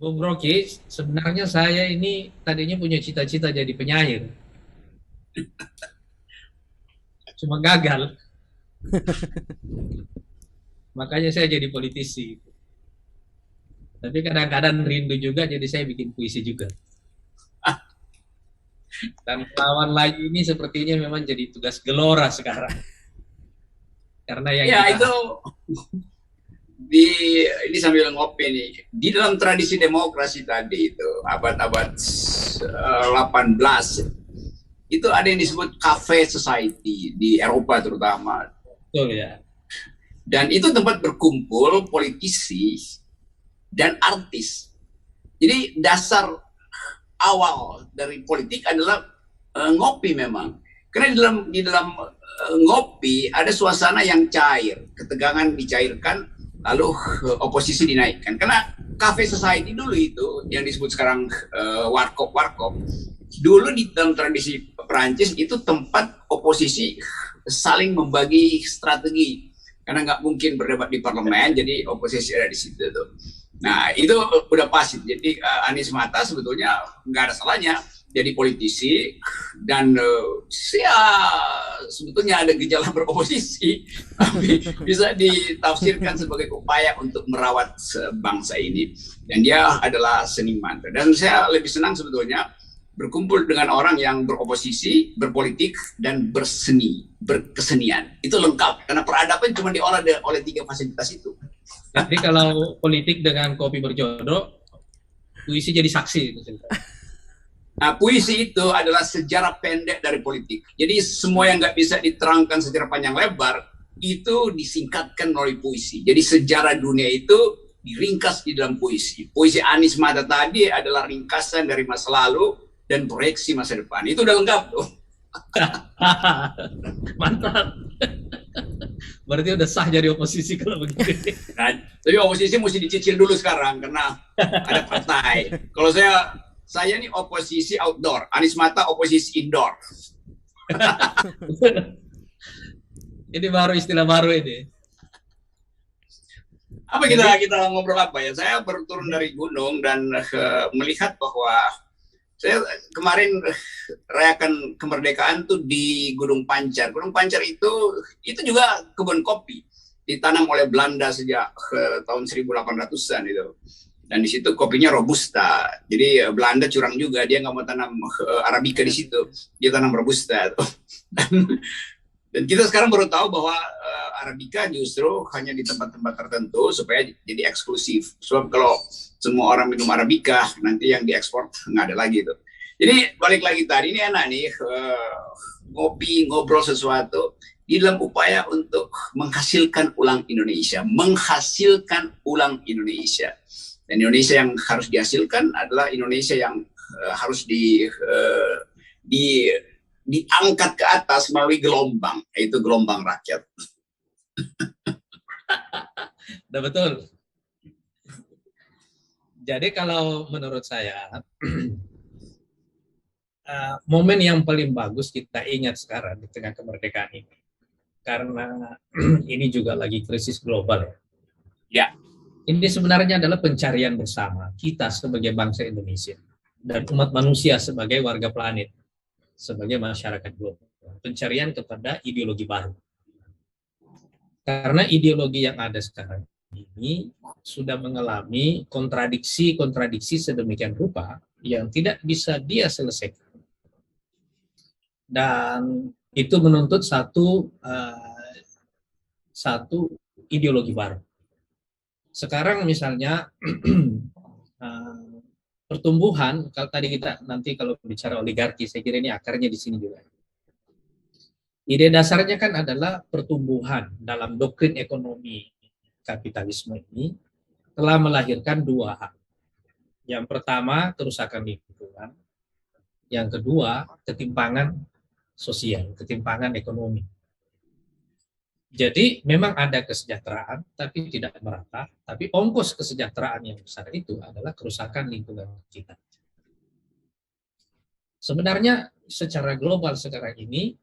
Bung Rocky, sebenarnya saya ini tadinya punya cita-cita jadi penyair, cuma gagal. Makanya saya jadi politisi. Tapi kadang-kadang rindu juga, jadi saya bikin puisi juga. Dan lawan lagi ini sepertinya memang jadi tugas gelora sekarang. Karena yang Ya kita itu di ini sambil ngopi nih. Di dalam tradisi demokrasi tadi itu abad-abad 18 itu ada yang disebut cafe society di Eropa terutama. betul ya. Dan itu tempat berkumpul politisi dan artis. Jadi dasar awal dari politik adalah ngopi memang. Karena di dalam ngopi ada suasana yang cair, ketegangan dicairkan, lalu oposisi dinaikkan. Karena cafe society dulu itu yang disebut sekarang warkop-warkop, dulu di dalam tradisi Perancis itu tempat oposisi saling membagi strategi. Karena nggak mungkin berdebat di parlemen, jadi oposisi ada di situ tuh. Nah itu udah pasti. Jadi Anies Mata sebetulnya nggak ada salahnya jadi politisi dan ya sebetulnya ada gejala beroposisi, tapi bisa ditafsirkan sebagai upaya untuk merawat bangsa ini. Dan dia adalah seniman. Dan saya lebih senang sebetulnya berkumpul dengan orang yang beroposisi, berpolitik, dan berseni, berkesenian. Itu lengkap, karena peradaban cuma diolah oleh tiga fasilitas itu. Jadi kalau politik dengan kopi berjodoh, puisi jadi saksi. Nah, puisi itu adalah sejarah pendek dari politik. Jadi semua yang nggak bisa diterangkan secara panjang lebar, itu disingkatkan melalui puisi. Jadi sejarah dunia itu diringkas di dalam puisi. Puisi Anies Mata tadi adalah ringkasan dari masa lalu dan proyeksi masa depan. Itu udah lengkap tuh. Mantap. Berarti udah sah jadi oposisi kalau begitu. Kan? Tapi oposisi mesti dicicil dulu sekarang karena ada partai. Kalau saya ini oposisi outdoor, Anies Mata oposisi indoor. Ini baru istilah baru ini. Apa kita Jadi kita ngobrol apa ya? Saya baru turun dari gunung dan melihat bahwa saya kemarin rayakan kemerdekaan tuh di Gunung Pancar. Gunung Pancar itu juga kebun kopi ditanam oleh Belanda sejak tahun 1800-an itu. Dan di situ kopinya robusta. Jadi Belanda curang juga, dia nggak mau tanam arabica di situ, dia tanam robusta. Dan kita sekarang baru tahu bahwa Arabica justru hanya di tempat-tempat tertentu supaya jadi eksklusif. Sebab kalau semua orang minum Arabica, nanti yang diekspor nggak ada lagi itu. Jadi balik lagi tadi, ini enak nih, ngopi, ngobrol sesuatu, di dalam upaya untuk menghasilkan ulang Indonesia. Menghasilkan ulang Indonesia. Dan Indonesia yang harus dihasilkan adalah Indonesia yang harus di diangkat ke atas melalui gelombang, yaitu gelombang rakyat. udah betul. Jadi kalau menurut saya momen yang paling bagus kita ingat sekarang di tengah kemerdekaan ini, karena ini juga lagi krisis global ya. Ya, Ini sebenarnya adalah pencarian bersama kita sebagai bangsa Indonesia dan umat manusia sebagai warga planet, sebagai masyarakat global. Pencarian kepada ideologi baru. Karena ideologi yang ada sekarang ini sudah mengalami kontradiksi-kontradiksi sedemikian rupa yang tidak bisa dia selesaikan. Dan itu menuntut satu ideologi baru. Sekarang misalnya pertumbuhan, kalau tadi kita nanti kalau bicara oligarki, saya kira ini akarnya di sini juga. Ide dasarnya kan adalah pertumbuhan dalam doktrin ekonomi kapitalisme ini telah melahirkan dua hal. Yang pertama, kerusakan lingkungan. Yang kedua, ketimpangan sosial, ketimpangan ekonomi. Jadi memang ada kesejahteraan, tapi tidak merata. Tapi ongkos kesejahteraan yang besar itu adalah kerusakan lingkungan kita. Sebenarnya secara global sekarang ini,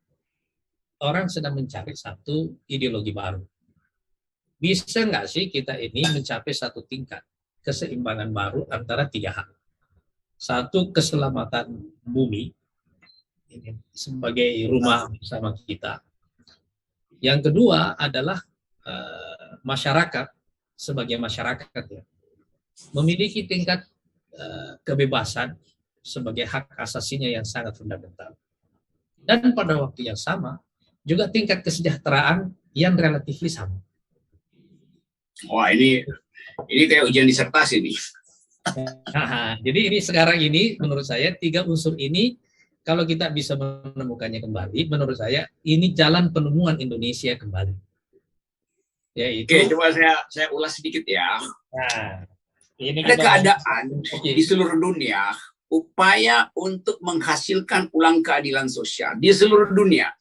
orang sedang mencari satu ideologi baru. Bisa nggak sih kita ini mencapai satu tingkat keseimbangan baru antara tiga hal. Satu, keselamatan bumi ini sebagai rumah bersama kita. Yang kedua adalah masyarakat sebagai masyarakat ya, memiliki tingkat kebebasan sebagai hak asasinya yang sangat fundamental. Dan pada waktu yang sama juga tingkat kesejahteraan yang relatif sama. Wah, ini kayak ujian disertasi nih. Nah, jadi ini sekarang ini menurut saya tiga unsur ini kalau kita bisa menemukannya kembali, menurut saya ini jalan penemuan Indonesia kembali. Yaitu, oke, coba saya ulas sedikit ya. Nah, ini ada keadaan di seluruh dunia upaya untuk menghasilkan ulang keadilan sosial di seluruh dunia.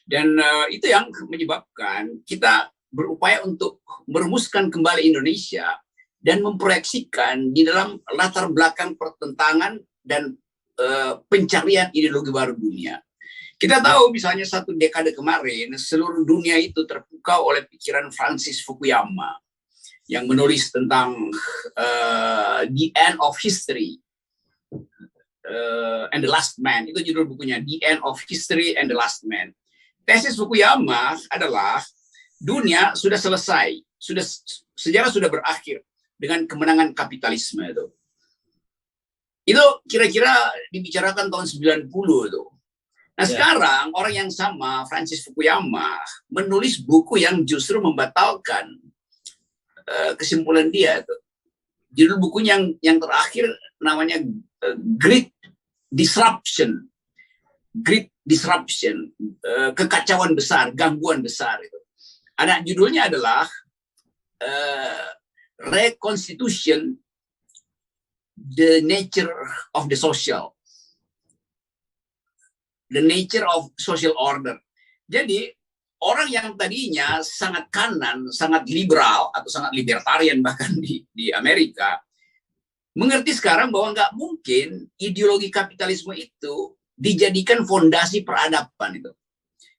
Dan itu yang menyebabkan kita berupaya untuk merumuskan kembali Indonesia dan memproyeksikan di dalam latar belakang pertentangan dan pencarian ideologi baru dunia. Kita tahu misalnya satu dekade kemarin seluruh dunia itu terpukau oleh pikiran Francis Fukuyama yang menulis tentang The End of History and the Last Man. Itu judul bukunya, The End of History and the Last Man. Tesis Fukuyama adalah dunia sudah selesai, sejarah sudah berakhir dengan kemenangan kapitalisme itu. Itu kira-kira dibicarakan tahun 90 itu. Nah, sekarang orang yang sama, Francis Fukuyama, menulis buku yang justru membatalkan kesimpulan dia itu. Judul bukunya yang terakhir namanya Great Disruption. Great Disruption, kekacauan besar, gangguan besar itu. Ada judulnya adalah Reconstitution, the Nature of the Social. The nature of social order. Jadi orang yang tadinya sangat kanan, sangat liberal atau sangat libertarian bahkan di Amerika, mengerti sekarang bahwa nggak mungkin ideologi kapitalisme itu dijadikan fondasi peradaban itu.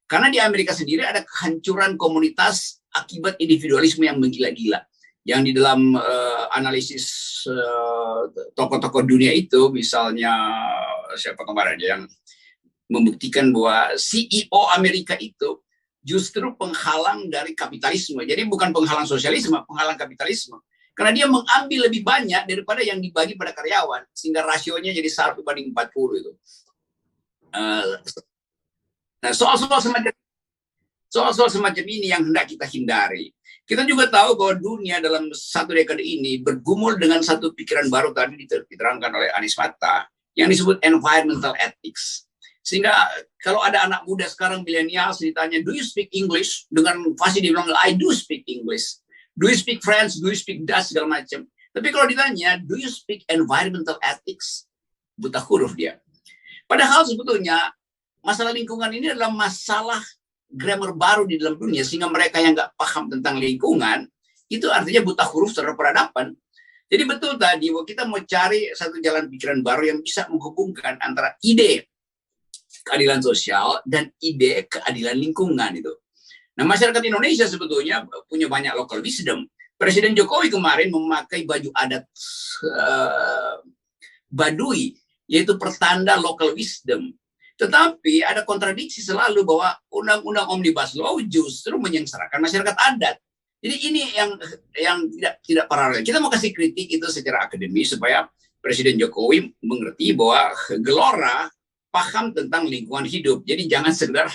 Karena di Amerika sendiri ada kehancuran komunitas akibat individualisme yang menggila-gila. Yang di dalam analisis tokoh-tokoh dunia itu, misalnya siapa kemarin yang membuktikan bahwa CEO Amerika itu justru penghalang dari kapitalisme. Jadi bukan penghalang sosialisme, penghalang kapitalisme. Karena dia mengambil lebih banyak daripada yang dibagi pada karyawan, sehingga rasionya jadi 1:40 itu. Nah, soal-soal semacam ini yang hendak kita hindari. Kita juga tahu bahwa dunia dalam satu dekade ini bergumul dengan satu pikiran baru tadi diterangkan oleh Anies Mata, yang disebut environmental ethics. Sehingga kalau ada anak muda sekarang milenial ditanya, do you speak English? Dengan fasih dia bilang, I do speak English. Do you speak French? Do you speak Dutch? Segala macam. Tapi kalau ditanya, do you speak environmental ethics? Buta huruf dia. Padahal sebetulnya masalah lingkungan ini adalah masalah grammar baru di dalam dunia, sehingga mereka yang nggak paham tentang lingkungan, itu artinya buta huruf terhadap peradaban. Jadi betul tadi, kita mau cari satu jalan pikiran baru yang bisa menghubungkan antara ide keadilan sosial dan ide keadilan lingkungan itu. Nah, masyarakat Indonesia sebetulnya punya banyak local wisdom. Presiden Jokowi kemarin memakai baju adat Baduy, yaitu pertanda local wisdom. Tetapi ada kontradiksi selalu bahwa undang-undang Omnibus Law justru menyengsarakan masyarakat adat. Jadi ini yang tidak paralel. Kita mau kasih kritik itu secara akademis supaya Presiden Jokowi mengerti bahwa Gelora paham tentang lingkungan hidup. Jadi jangan sekedar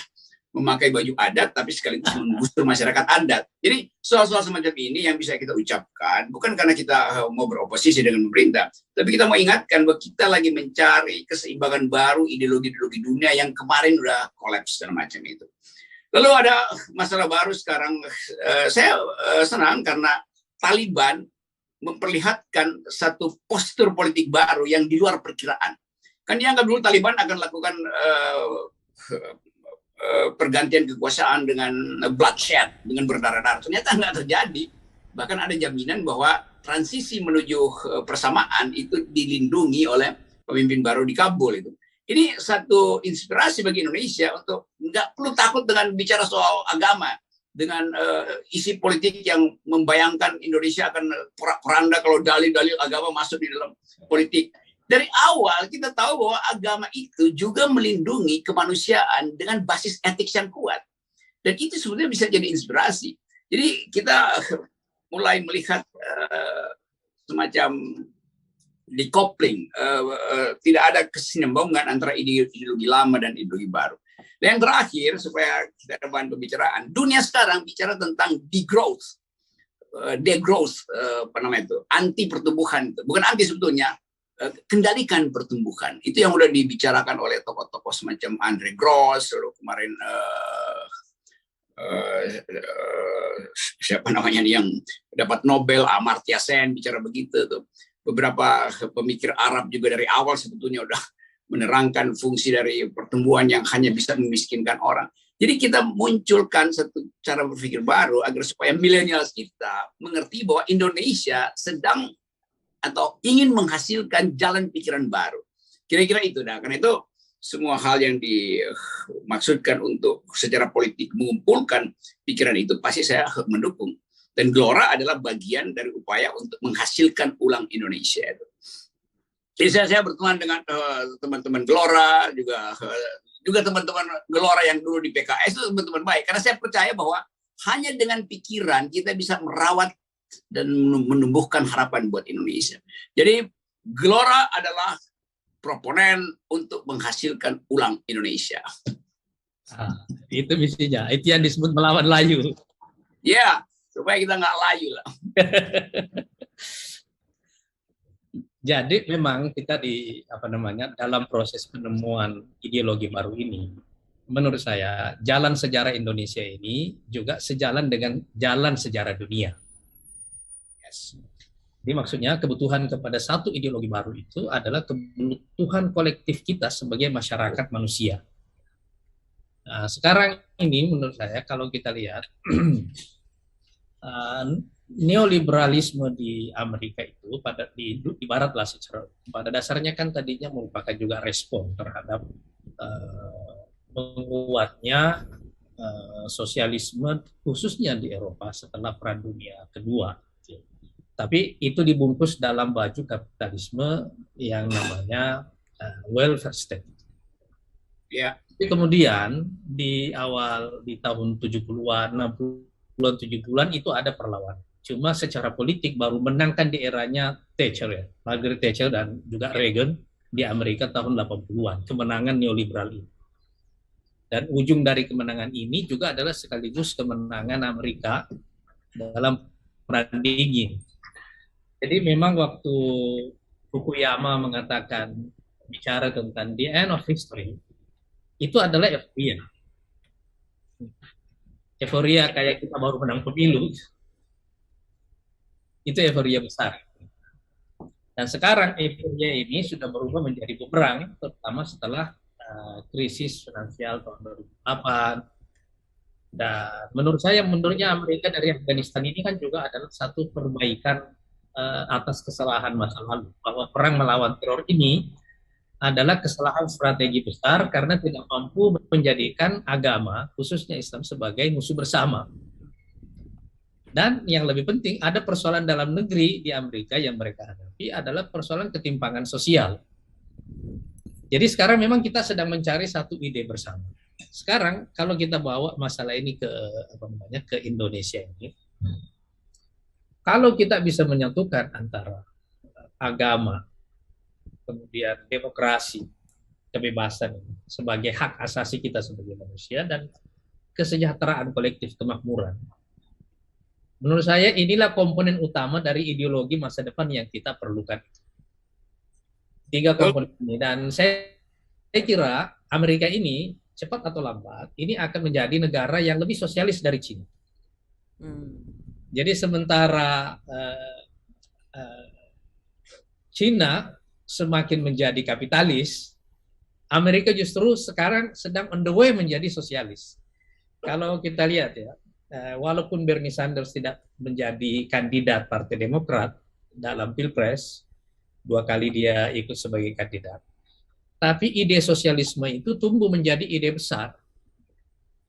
memakai baju adat, tapi sekaligus menggusur masyarakat adat. Jadi soal-soal semacam ini yang bisa kita ucapkan, bukan karena kita mau beroposisi dengan pemerintah, tapi kita mau ingatkan bahwa kita lagi mencari keseimbangan baru ideologi-ideologi dunia yang kemarin udah kolaps dan macam itu. Lalu ada masalah baru sekarang. Saya senang karena Taliban memperlihatkan satu postur politik baru yang di luar perkiraan. Kan dianggap dulu Taliban akan lakukan pergantian kekuasaan dengan bloodshed, dengan berdarah-darah. Ternyata nggak terjadi. Bahkan ada jaminan bahwa transisi menuju persamaan itu dilindungi oleh pemimpin baru di Kabul itu. Ini satu inspirasi bagi Indonesia untuk nggak perlu takut dengan bicara soal agama. dengan isi politik yang membayangkan Indonesia akan porak-poranda kalau dalil-dalil agama masuk di dalam politik. Dari awal kita tahu bahwa agama itu juga melindungi kemanusiaan dengan basis etik yang kuat. Dan itu sebenarnya bisa jadi inspirasi. Jadi kita mulai melihat semacam decoupling, tidak ada kesinambungan antara ideologi lama dan ideologi baru. Dan yang terakhir, supaya kita ada bahan pembicaraan, dunia sekarang bicara tentang degrowth, anti pertumbuhan, bukan anti sebetulnya, kendalikan pertumbuhan. Itu yang udah dibicarakan oleh tokoh-tokoh semacam Andre Gross, lalu kemarin siapa namanya yang dapat Nobel, Amartya Sen bicara begitu tuh. Beberapa pemikir Arab juga dari awal sebetulnya udah menerangkan fungsi dari pertumbuhan yang hanya bisa memiskinkan orang. Jadi kita munculkan satu cara berpikir baru agar supaya milenial kita mengerti bahwa Indonesia sedang atau ingin menghasilkan jalan pikiran baru. Kira-kira itu. Nah, karena itu semua hal yang dimaksudkan untuk secara politik mengumpulkan pikiran itu pasti saya mendukung. Dan Gelora adalah bagian dari upaya untuk menghasilkan ulang Indonesia itu. Jadi saya berteman dengan teman-teman Gelora, juga teman-teman Gelora yang dulu di PKS itu teman-teman baik. Karena saya percaya bahwa hanya dengan pikiran kita bisa merawat dan menumbuhkan harapan buat Indonesia. Jadi Gelora adalah proponen untuk menghasilkan ulang Indonesia. Itu misinya. Itu yang disebut melawan layu. Ya, supaya kita nggak layu lah. Jadi memang kita dalam proses penemuan ideologi baru ini, menurut saya jalan sejarah Indonesia ini juga sejalan dengan jalan sejarah dunia. Yes. Jadi maksudnya kebutuhan kepada satu ideologi baru itu adalah kebutuhan kolektif kita sebagai masyarakat manusia. Nah, sekarang ini menurut saya kalau kita lihat neoliberalisme di Amerika itu di Barat lah secara pada dasarnya kan tadinya merupakan juga respon terhadap menguatnya sosialisme khususnya di Eropa setelah Perang Dunia Kedua. Tapi itu dibungkus dalam baju kapitalisme yang namanya welfare state. Ya. Kemudian di tahun 70-an, 60-an, 70-an itu ada perlawanan. Cuma secara politik baru menangkan di eranya Thatcher ya, Margaret Thatcher dan juga Reagan di Amerika tahun 80-an, kemenangan neoliberal ini. Dan ujung dari kemenangan ini juga adalah sekaligus kemenangan Amerika dalam Perang Dingin. Jadi memang waktu Fukuyama mengatakan bicara tentang the end of history, itu adalah euforia. Euforia kayak kita baru menang pemilu, itu euforia besar. Dan sekarang euforia ini sudah berubah menjadi bumerang, terutama setelah krisis finansial tahun 2008. Dan menurutnya Amerika dari Afghanistan ini kan juga adalah satu perbaikan atas kesalahan masa lalu, bahwa perang melawan teror ini adalah kesalahan strategi besar karena tidak mampu menjadikan agama, khususnya Islam, sebagai musuh bersama. Dan yang lebih penting, ada persoalan dalam negeri di Amerika yang mereka hadapi adalah persoalan ketimpangan sosial. Jadi sekarang memang kita sedang mencari satu ide bersama. Sekarang kalau kita bawa masalah ini ke Indonesia ini, kalau kita bisa menyatukan antara agama, kemudian demokrasi, kebebasan sebagai hak asasi kita sebagai manusia, dan kesejahteraan kolektif, kemakmuran. Menurut saya inilah komponen utama dari ideologi masa depan yang kita perlukan. 3 komponen ini. Dan saya kira Amerika ini cepat atau lambat ini akan menjadi negara yang lebih sosialis dari Cina. Jadi sementara Cina semakin menjadi kapitalis, Amerika justru sekarang sedang on the way menjadi sosialis. Kalau kita lihat ya, walaupun Bernie Sanders tidak menjadi kandidat Partai Demokrat dalam Pilpres, 2 kali dia ikut sebagai kandidat, tapi ide sosialisme itu tumbuh menjadi ide besar.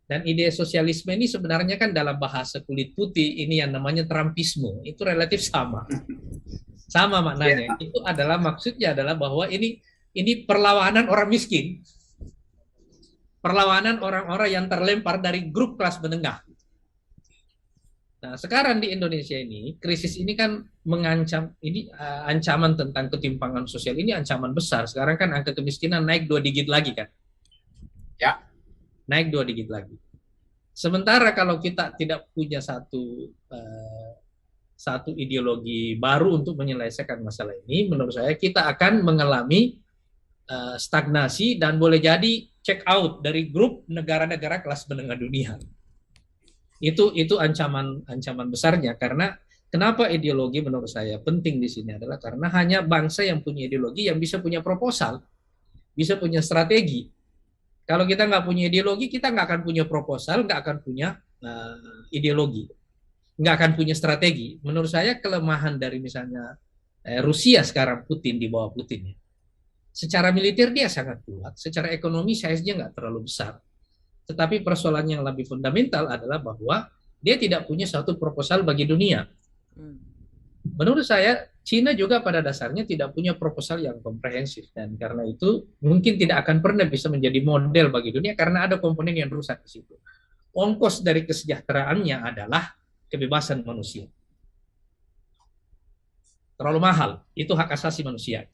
Dan ide sosialisme ini sebenarnya kan dalam bahasa kulit putih ini yang namanya Trumpisme, itu relatif sama. Sama maknanya. Itu adalah maksudnya adalah bahwa ini perlawanan orang miskin. Perlawanan orang-orang yang terlempar dari grup kelas menengah. Nah, sekarang di Indonesia ini, krisis ini kan mengancam, ini ancaman tentang ketimpangan sosial ini ancaman besar. Sekarang kan angka kemiskinan naik 2 digit lagi kan. Ya. Naik 2 digit lagi. Sementara kalau kita tidak punya satu ideologi baru untuk menyelesaikan masalah ini, menurut saya kita akan mengalami stagnasi dan boleh jadi check out dari grup negara-negara kelas menengah dunia. Itu ancaman besarnya, karena kenapa ideologi menurut saya penting di sini adalah karena hanya bangsa yang punya ideologi yang bisa punya proposal, bisa punya strategi. Kalau kita nggak punya ideologi, kita nggak akan punya proposal, nggak akan punya ideologi, nggak akan punya strategi. Menurut saya kelemahan dari misalnya Rusia sekarang, Putin, di bawah Putin, secara militer dia sangat kuat, secara ekonomi size-nya nggak terlalu besar. Tetapi persoalan yang lebih fundamental adalah bahwa dia tidak punya satu proposal bagi dunia. Menurut saya, Cina juga pada dasarnya tidak punya proposal yang komprehensif. Dan karena itu mungkin tidak akan pernah bisa menjadi model bagi dunia karena ada komponen yang rusak di situ. Ongkos dari kesejahteraannya adalah kebebasan manusia. Terlalu mahal, itu hak asasi manusia.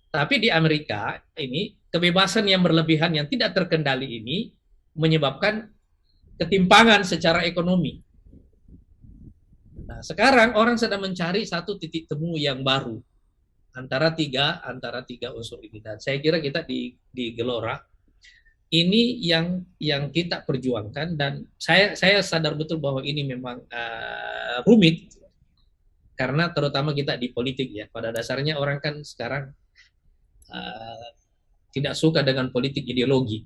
Tapi di Amerika ini kebebasan yang berlebihan yang tidak terkendali ini menyebabkan ketimpangan secara ekonomi. Nah, sekarang orang sedang mencari satu titik temu yang baru antara tiga unsur ini. Dan saya kira kita di Gelora ini yang kita perjuangkan, dan saya sadar betul bahwa ini memang rumit karena terutama kita di politik ya. Pada dasarnya orang kan sekarang tidak suka dengan politik ideologi.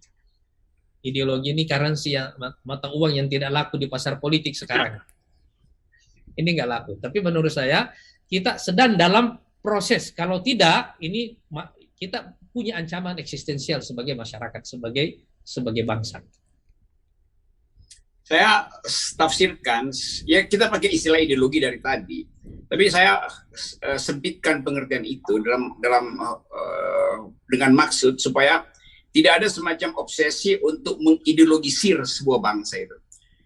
Ideologi ini currency mata uang yang tidak laku di pasar politik sekarang. Ini nggak laku. Tapi menurut saya kita sedang dalam proses. Kalau tidak, ini kita punya ancaman eksistensial sebagai masyarakat, sebagai bangsa. Saya tafsirkan, ya kita pakai istilah ideologi dari tadi. Tapi saya sempitkan pengertian itu dengan maksud supaya tidak ada semacam obsesi untuk mengideologisir sebuah bangsa itu.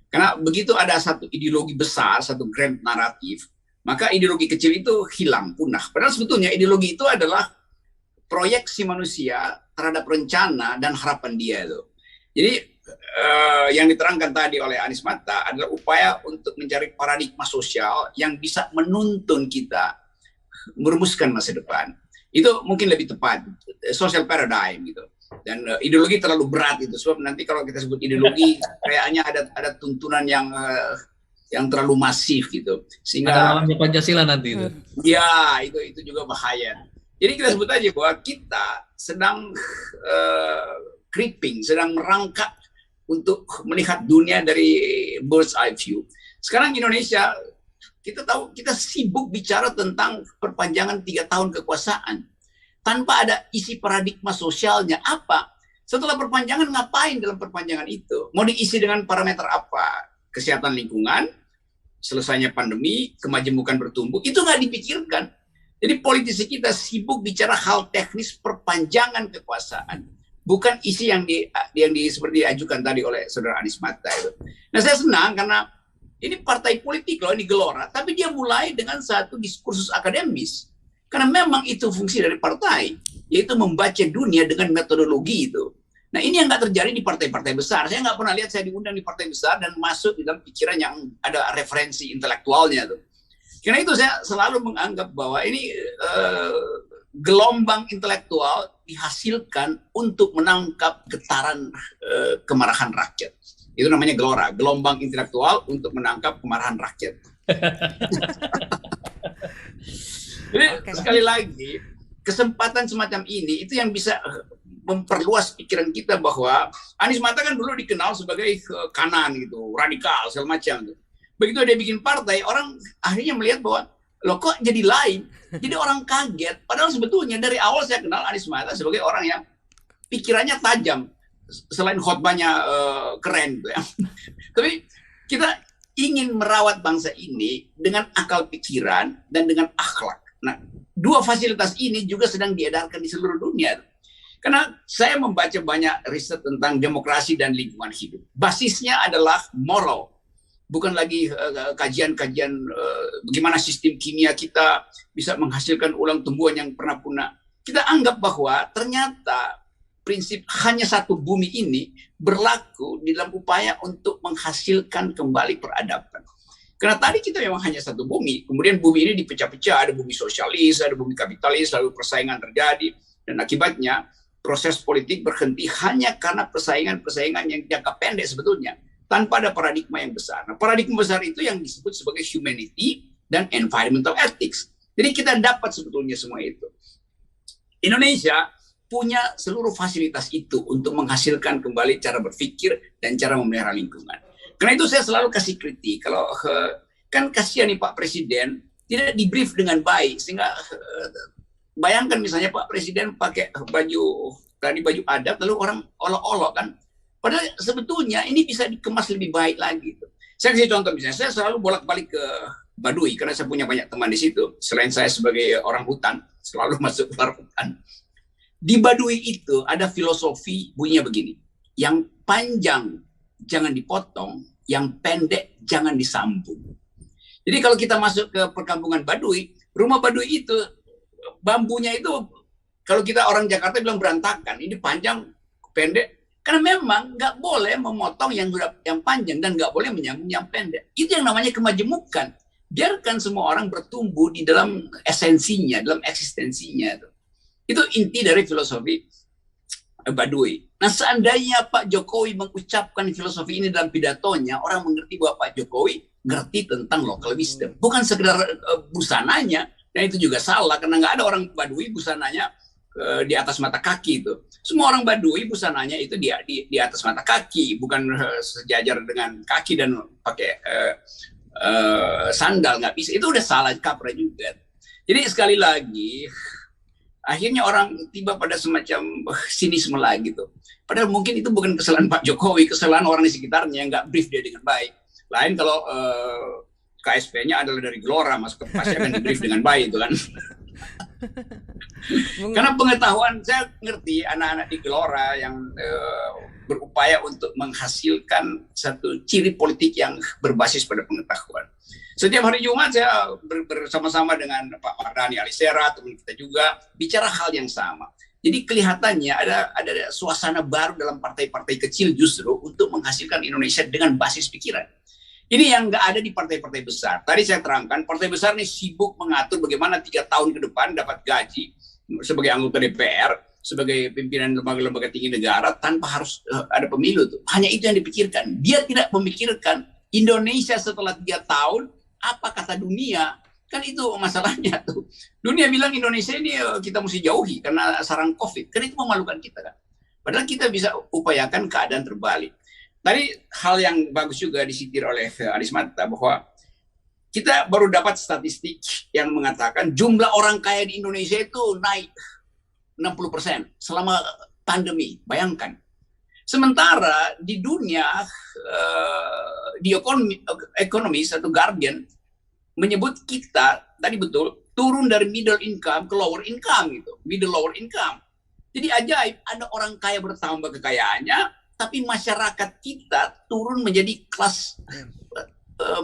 Karena begitu ada satu ideologi besar, satu grand naratif, maka ideologi kecil itu hilang, punah. Padahal sebetulnya ideologi itu adalah proyeksi manusia terhadap rencana dan harapan dia itu. Jadi yang diterangkan tadi oleh Anies Mata adalah upaya untuk mencari paradigma sosial yang bisa menuntun kita merumuskan masa depan. Itu mungkin lebih tepat, social paradigm gitu. Dan ideologi terlalu berat itu, sebab nanti kalau kita sebut ideologi kayaknya ada tuntunan yang terlalu masif gitu, sehingga ada lawannya Pancasila nanti itu. Ya, itu juga bahaya. Jadi kita sebut aja bahwa kita sedang creeping, sedang merangkak untuk melihat dunia dari bird's eye view. Sekarang Indonesia, kita tahu kita sibuk bicara tentang perpanjangan 3 tahun kekuasaan tanpa ada isi paradigma sosialnya apa. Setelah perpanjangan ngapain dalam perpanjangan itu? Mau diisi dengan parameter apa? Kesehatan lingkungan, selesainya pandemi, kemajemukan bertumbuh, itu nggak dipikirkan. Jadi politisi kita sibuk bicara hal teknis perpanjangan kekuasaan, bukan isi yang seperti diajukan tadi oleh saudara Anies Mata itu. Nah, saya senang karena ini partai politik loh, ini Gelora, tapi dia mulai dengan satu diskursus akademis. Karena memang itu fungsi dari partai, yaitu membaca dunia dengan metodologi itu. Nah, ini yang nggak terjadi di partai-partai besar. Saya nggak pernah lihat saya diundang di partai besar dan masuk di dalam pikiran yang ada referensi intelektualnya tuh. Karena itu saya selalu menganggap bahwa ini gelombang intelektual dihasilkan untuk menangkap getaran kemarahan rakyat. Itu namanya Gelora, gelombang intelektual untuk menangkap kemarahan rakyat. Jadi sekali lagi, kesempatan semacam ini itu yang bisa memperluas pikiran kita bahwa Anies Mata kan dulu dikenal sebagai kanan gitu, radikal segala macam. Begitu dia bikin partai, orang akhirnya melihat bahwa loh kok jadi lain. Jadi orang kaget. Padahal sebetulnya dari awal saya kenal Anies Mata sebagai orang yang pikirannya tajam. selain khotbahnya keren gitu ya. Tapi kita ingin merawat bangsa ini dengan akal pikiran dan dengan akhlak. Nah, dua fasilitas ini juga sedang diedarkan di seluruh dunia. Karena saya membaca banyak riset tentang demokrasi dan lingkungan hidup. Basisnya adalah moral, bukan lagi kajian-kajian bagaimana sistem kimia kita bisa menghasilkan ulang tumbuhan yang pernah punah. Kita anggap bahwa ternyata prinsip hanya satu bumi ini berlaku di dalam upaya untuk menghasilkan kembali peradaban. Karena tadi kita memang hanya satu bumi, kemudian bumi ini dipecah-pecah, ada bumi sosialis, ada bumi kapitalis, lalu persaingan terjadi, dan akibatnya proses politik berhenti hanya karena persaingan-persaingan yang jangka pendek sebetulnya, tanpa ada paradigma yang besar. Nah, paradigma besar itu yang disebut sebagai humanity dan environmental ethics. Jadi kita dapat sebetulnya semua itu. Indonesia punya seluruh fasilitas itu untuk menghasilkan kembali cara berpikir dan cara memelihara lingkungan. Karena itu saya selalu kasih kritik, kalau kan kasihan nih Pak Presiden tidak di-brief dengan baik, sehingga bayangkan misalnya Pak Presiden pakai baju adat, lalu orang olok-olok kan. Padahal sebetulnya ini bisa dikemas lebih baik lagi. Saya kasih contoh misalnya, saya selalu bolak-balik ke Baduy karena saya punya banyak teman di situ. Selain saya sebagai orang hutan, selalu masuk keluar hutan. Di Baduy itu ada filosofi bunyinya begini, yang panjang jangan dipotong, yang pendek jangan disambung. Jadi kalau kita masuk ke perkampungan Baduy, rumah Baduy itu bambunya itu kalau kita orang Jakarta bilang berantakan, ini panjang, pendek, karena memang nggak boleh memotong yang panjang dan nggak boleh menyambung yang pendek. Itu yang namanya kemajemukan. Biarkan semua orang bertumbuh di dalam esensinya, dalam eksistensinya. Itu inti dari filosofi Baduy. Nah, seandainya Pak Jokowi mengucapkan filosofi ini dalam pidatonya, orang mengerti bahwa Pak Jokowi ngerti tentang local wisdom. Bukan sekedar busananya, dan itu juga salah, karena nggak ada orang Baduy busananya di atas mata kaki itu. Semua orang Baduy busananya itu di atas mata kaki, bukan sejajar dengan kaki dan pakai sandal, nggak bisa. Itu udah salah kaprah juga. Jadi sekali lagi, akhirnya orang tiba pada semacam sinisme lagi tuh. Padahal mungkin itu bukan kesalahan Pak Jokowi, kesalahan orang di sekitarnya yang nggak brief dia dengan baik. Lain kalau KSP-nya adalah dari Gelora, masuk ke pasti akan di brief dengan baik itu kan. Karena pengetahuan, saya ngerti anak-anak di Gelora yang berupaya untuk menghasilkan satu ciri politik yang berbasis pada pengetahuan. Setiap hari Jumat saya bersama-sama dengan Pak Mardhani Alisera, teman kita juga, bicara hal yang sama. Jadi kelihatannya ada suasana baru dalam partai-partai kecil justru untuk menghasilkan Indonesia dengan basis pikiran. Ini yang nggak ada di partai-partai besar. Tadi saya terangkan, partai besar ini sibuk mengatur bagaimana 3 tahun ke depan dapat gaji sebagai anggota DPR, sebagai pimpinan lembaga-lembaga tinggi negara, tanpa harus ada pemilu. Tuh. Hanya itu yang dipikirkan. Dia tidak memikirkan Indonesia setelah 3 tahun, apa kata dunia, kan itu masalahnya tuh. Dunia bilang Indonesia ini kita mesti jauhi karena sarang COVID, kan itu memalukan kita kan. Padahal kita bisa upayakan keadaan terbalik. Tadi hal yang bagus juga disitir oleh Aris Mata bahwa kita baru dapat statistik yang mengatakan jumlah orang kaya di Indonesia itu naik 60% selama pandemi, bayangkan. Sementara di dunia di Economist atau Guardian menyebut kita tadi betul turun dari middle income ke lower income gitu, middle lower income. Jadi ajaib, ada orang kaya bertambah kekayaannya, tapi masyarakat kita turun menjadi kelas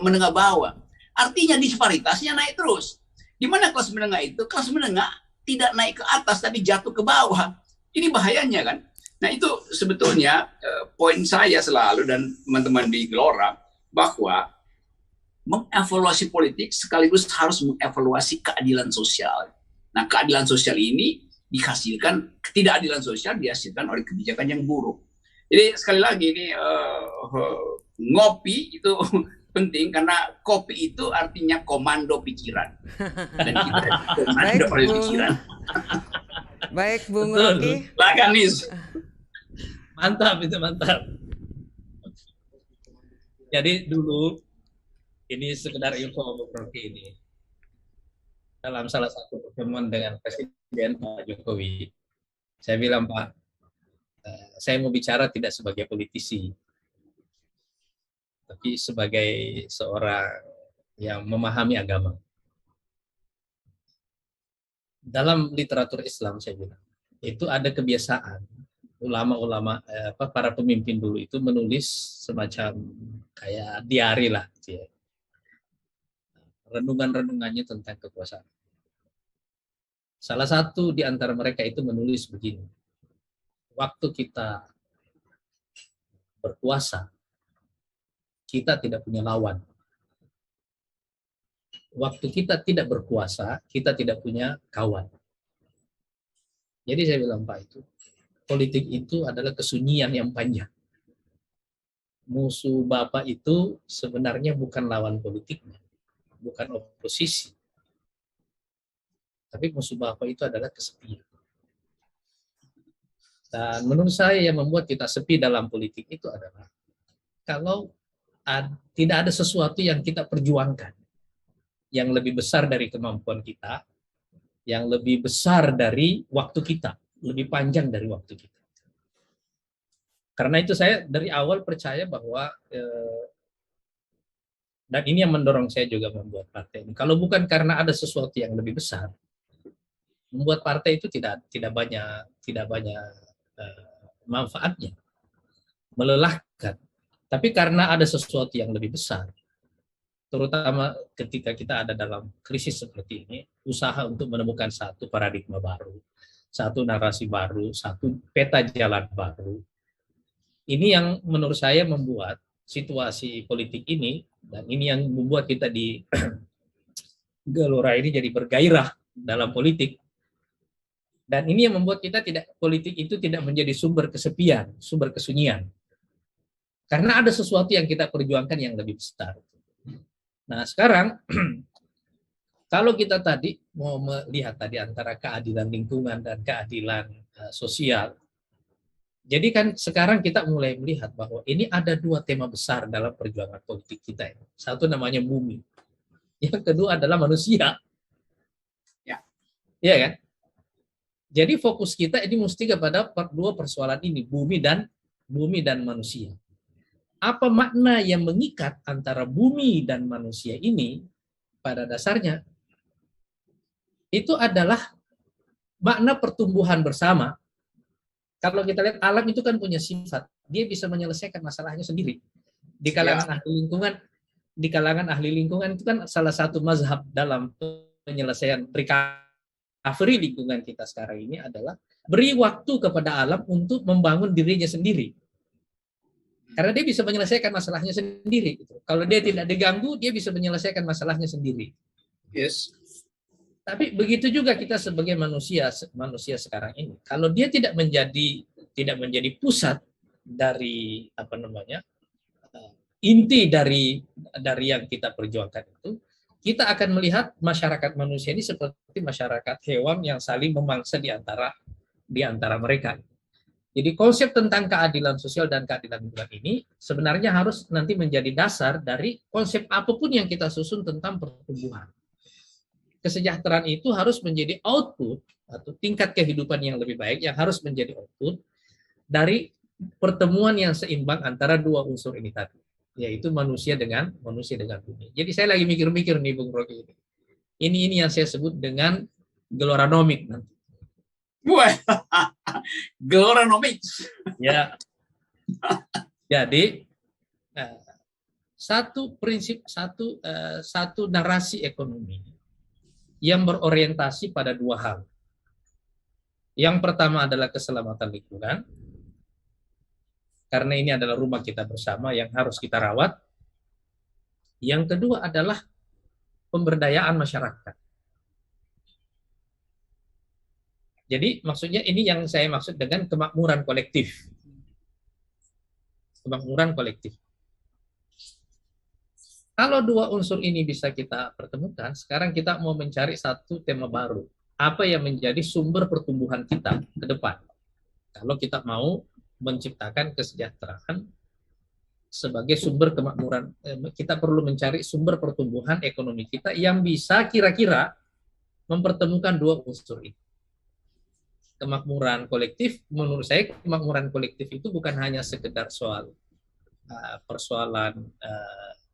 menengah bawah. Artinya disparitasnya naik terus. Di mana kelas menengah itu? Kelas menengah tidak naik ke atas tapi jatuh ke bawah. Ini bahayanya kan. Nah itu sebetulnya poin saya selalu dan teman-teman di Gelora bahwa mengevaluasi politik sekaligus harus mengevaluasi keadilan sosial. Nah keadilan sosial ini dihasilkan, ketidakadilan sosial dihasilkan oleh kebijakan yang buruk. Jadi sekali lagi ini ngopi itu penting karena kopi itu artinya komando pikiran dan kita komando oleh pikiran. Baik, Bung Rocky. Lakanis. Mantap itu mantap. Jadi dulu ini sekedar info Bung Rocky ini dalam salah satu pertemuan dengan Presiden Pak Jokowi, saya bilang Pak, saya mau bicara tidak sebagai politisi, tapi sebagai seorang yang memahami agama. Dalam literatur Islam saya bilang, itu ada kebiasaan ulama-ulama para pemimpin dulu itu menulis semacam kayak diari lah, gitu ya. Renungan-renungannya tentang kekuasaan. Salah satu di antara mereka itu menulis begini, waktu kita berkuasa, kita tidak punya lawan. Waktu kita tidak berkuasa, kita tidak punya kawan. Jadi saya bilang, Pak, itu politik itu adalah kesunyian yang panjang. Musuh Bapak itu sebenarnya bukan lawan politiknya, bukan oposisi. Tapi musuh Bapak itu adalah kesepian. Dan menurut saya yang membuat kita sepi dalam politik itu adalah kalau tidak ada sesuatu yang kita perjuangkan, yang lebih besar dari kemampuan kita, yang lebih besar dari waktu kita, lebih panjang dari waktu kita. Karena itu saya dari awal percaya bahwa, dan ini yang mendorong saya juga membuat partai ini, kalau bukan karena ada sesuatu yang lebih besar, membuat partai itu tidak banyak manfaatnya, melelahkan. Tapi karena ada sesuatu yang lebih besar, terutama ketika kita ada dalam krisis seperti ini, usaha untuk menemukan satu paradigma baru, satu narasi baru, satu peta jalan baru. Ini yang menurut saya membuat situasi politik ini, dan ini yang membuat kita di Gelora ini jadi bergairah dalam politik. Dan ini yang membuat kita politik itu tidak menjadi sumber kesepian, sumber kesunyian. Karena ada sesuatu yang kita perjuangkan yang lebih besar. Nah sekarang, kalau kita tadi mau melihat tadi antara keadilan lingkungan dan keadilan sosial, jadi kan sekarang kita mulai melihat bahwa ini ada dua tema besar dalam perjuangan politik kita. Satu namanya bumi, yang kedua adalah manusia. Ya, iya kan? Jadi fokus kita ini mesti kepada dua persoalan ini, bumi dan manusia. Apa makna yang mengikat antara bumi dan manusia ini? Pada dasarnya itu adalah makna pertumbuhan bersama. Kalau kita lihat alam itu kan punya sifat, dia bisa menyelesaikan masalahnya sendiri. Di kalangan ahli lingkungan itu kan salah satu mazhab dalam penyelesaian recovery lingkungan kita sekarang ini adalah beri waktu kepada alam untuk membangun dirinya sendiri. Karena dia bisa menyelesaikan masalahnya sendiri. Kalau dia tidak diganggu, dia bisa menyelesaikan masalahnya sendiri. Yes. Tapi begitu juga kita sebagai manusia sekarang ini. Kalau dia tidak menjadi pusat dari inti dari yang kita perjuangkan itu, kita akan melihat masyarakat manusia ini seperti masyarakat hewan yang saling memangsa di antara mereka. Jadi konsep tentang keadilan sosial dan keadilan lingkungan ini sebenarnya harus nanti menjadi dasar dari konsep apapun yang kita susun tentang pertumbuhan. Kesejahteraan itu harus menjadi output atau tingkat kehidupan yang lebih baik yang harus menjadi output dari pertemuan yang seimbang antara dua unsur ini tadi, yaitu manusia dengan bumi. Jadi saya lagi mikir-mikir nih Bung Rocky ini. Ini yang saya sebut dengan gelораnomik nanti. Wah, gelораnomik. Ya. Jadi satu prinsip, satu narasi ekonomi yang berorientasi pada dua hal. Yang pertama adalah keselamatan lingkungan, karena ini adalah rumah kita bersama yang harus kita rawat. Yang kedua adalah pemberdayaan masyarakat. Jadi maksudnya ini yang saya maksud dengan kemakmuran kolektif. Kemakmuran kolektif. Kalau dua unsur ini bisa kita pertemukan, sekarang kita mau mencari satu tema baru. Apa yang menjadi sumber pertumbuhan kita ke depan? Kalau kita mau menciptakan kesejahteraan sebagai sumber kemakmuran, kita perlu mencari sumber pertumbuhan ekonomi kita yang bisa kira-kira mempertemukan dua unsur ini. kemakmuran kolektif, menurut saya kemakmuran kolektif itu bukan hanya sekedar soal persoalan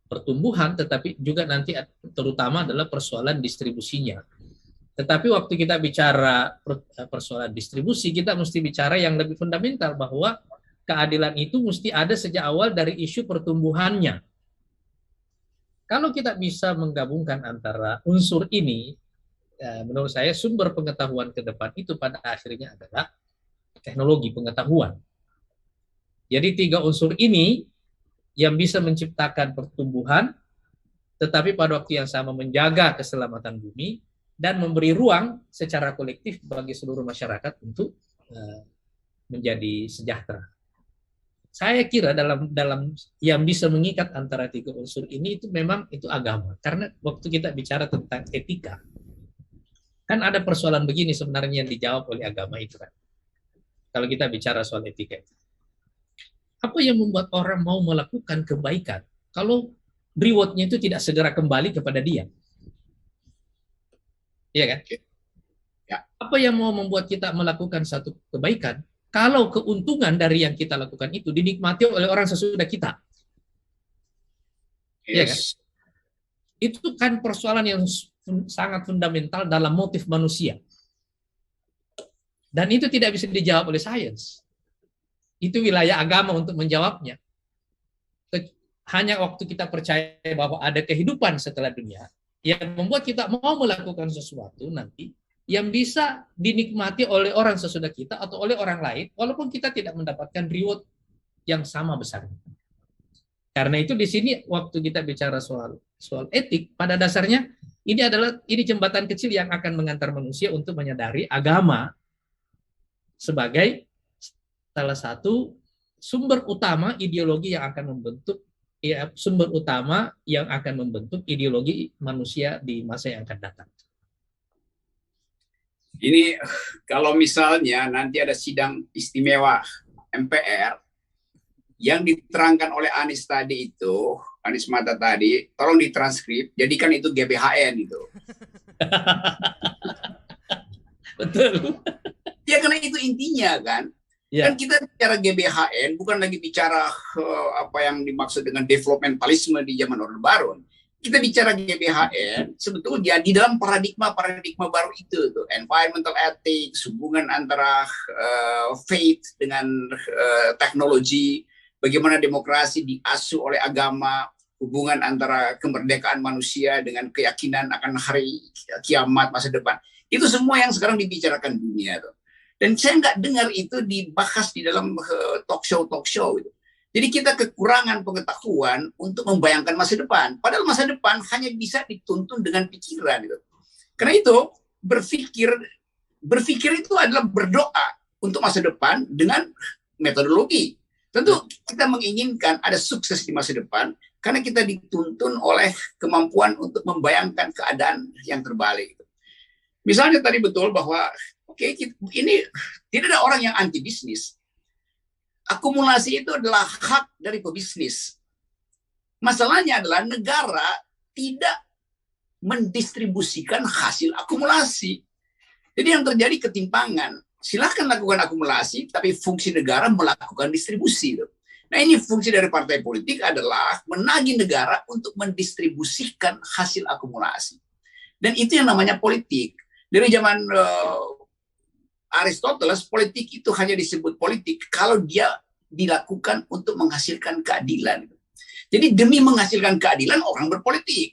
pertumbuhan, tetapi juga nanti terutama adalah persoalan distribusinya. Tetapi waktu kita bicara persoalan distribusi, kita mesti bicara yang lebih fundamental, bahwa keadilan itu mesti ada sejak awal dari isu pertumbuhannya. Kalau kita bisa menggabungkan antara unsur ini, menurut saya sumber pengetahuan ke depan itu pada akhirnya adalah teknologi pengetahuan. Jadi 3 unsur ini yang bisa menciptakan pertumbuhan, tetapi pada waktu yang sama menjaga keselamatan bumi dan memberi ruang secara kolektif bagi seluruh masyarakat untuk menjadi sejahtera. Saya kira dalam yang bisa mengikat antara 3 unsur ini itu memang itu agama. Karena waktu kita bicara tentang etika, kan ada persoalan begini sebenarnya yang dijawab oleh agama itu kan. Kalau kita bicara soal etika itu. Apa yang membuat orang mau melakukan kebaikan kalau reward-nya itu tidak segera kembali kepada dia? Iya kan? Ya. Apa yang mau membuat kita melakukan satu kebaikan kalau keuntungan dari yang kita lakukan itu dinikmati oleh orang sesudah kita? Iya kan? Itu kan persoalan yang sangat fundamental dalam motif manusia. Dan itu tidak bisa dijawab oleh sains. Itu wilayah agama untuk menjawabnya. Hanya waktu kita percaya bahwa ada kehidupan setelah dunia, yang membuat kita mau melakukan sesuatu nanti yang bisa dinikmati oleh orang sesudah kita atau oleh orang lain, walaupun kita tidak mendapatkan reward yang sama besarnya. Karena itu di sini waktu kita bicara soal etik, pada dasarnya ini jembatan kecil yang akan mengantar manusia untuk menyadari agama sebagai salah satu sumber utama ideologi yang akan membentuk ideologi manusia di masa yang akan datang. Ini kalau misalnya nanti ada sidang istimewa MPR yang diterangkan oleh Anies tadi itu, Anies Mata tadi, tolong ditranskrip, jadikan itu GBHN itu. Betul. Ya karena itu intinya kan. Ya. Kan kita bicara GBHN bukan lagi bicara apa yang dimaksud dengan developmentalisme di zaman Orde Baru. Kita bicara GBHN sebetulnya di dalam paradigma baru itu tuh, environmental ethics, hubungan antara faith dengan teknologi, bagaimana demokrasi diasuh oleh agama, hubungan antara kemerdekaan manusia dengan keyakinan akan hari kiamat masa depan. Itu semua yang sekarang dibicarakan dunia tuh. Dan saya nggak dengar itu dibahas di dalam talk show itu. Jadi kita kekurangan pengetahuan untuk membayangkan masa depan. Padahal masa depan hanya bisa dituntun dengan pikiran. Gitu. Karena itu berpikir itu adalah berdoa untuk masa depan dengan metodologi. Tentu kita menginginkan ada sukses di masa depan karena kita dituntun oleh kemampuan untuk membayangkan keadaan yang terbalik. Misalnya tadi betul bahwa ini tidak ada orang yang anti bisnis. Akumulasi itu adalah hak dari pebisnis. Masalahnya adalah negara tidak mendistribusikan hasil akumulasi. Jadi yang terjadi ketimpangan. Silahkan lakukan akumulasi, tapi fungsi negara melakukan distribusi. Nah ini fungsi dari partai politik adalah menagih negara untuk mendistribusikan hasil akumulasi. Dan itu yang namanya politik. Dari zaman Aristoteles, politik itu hanya disebut politik kalau dia dilakukan untuk menghasilkan keadilan. Jadi demi menghasilkan keadilan orang berpolitik.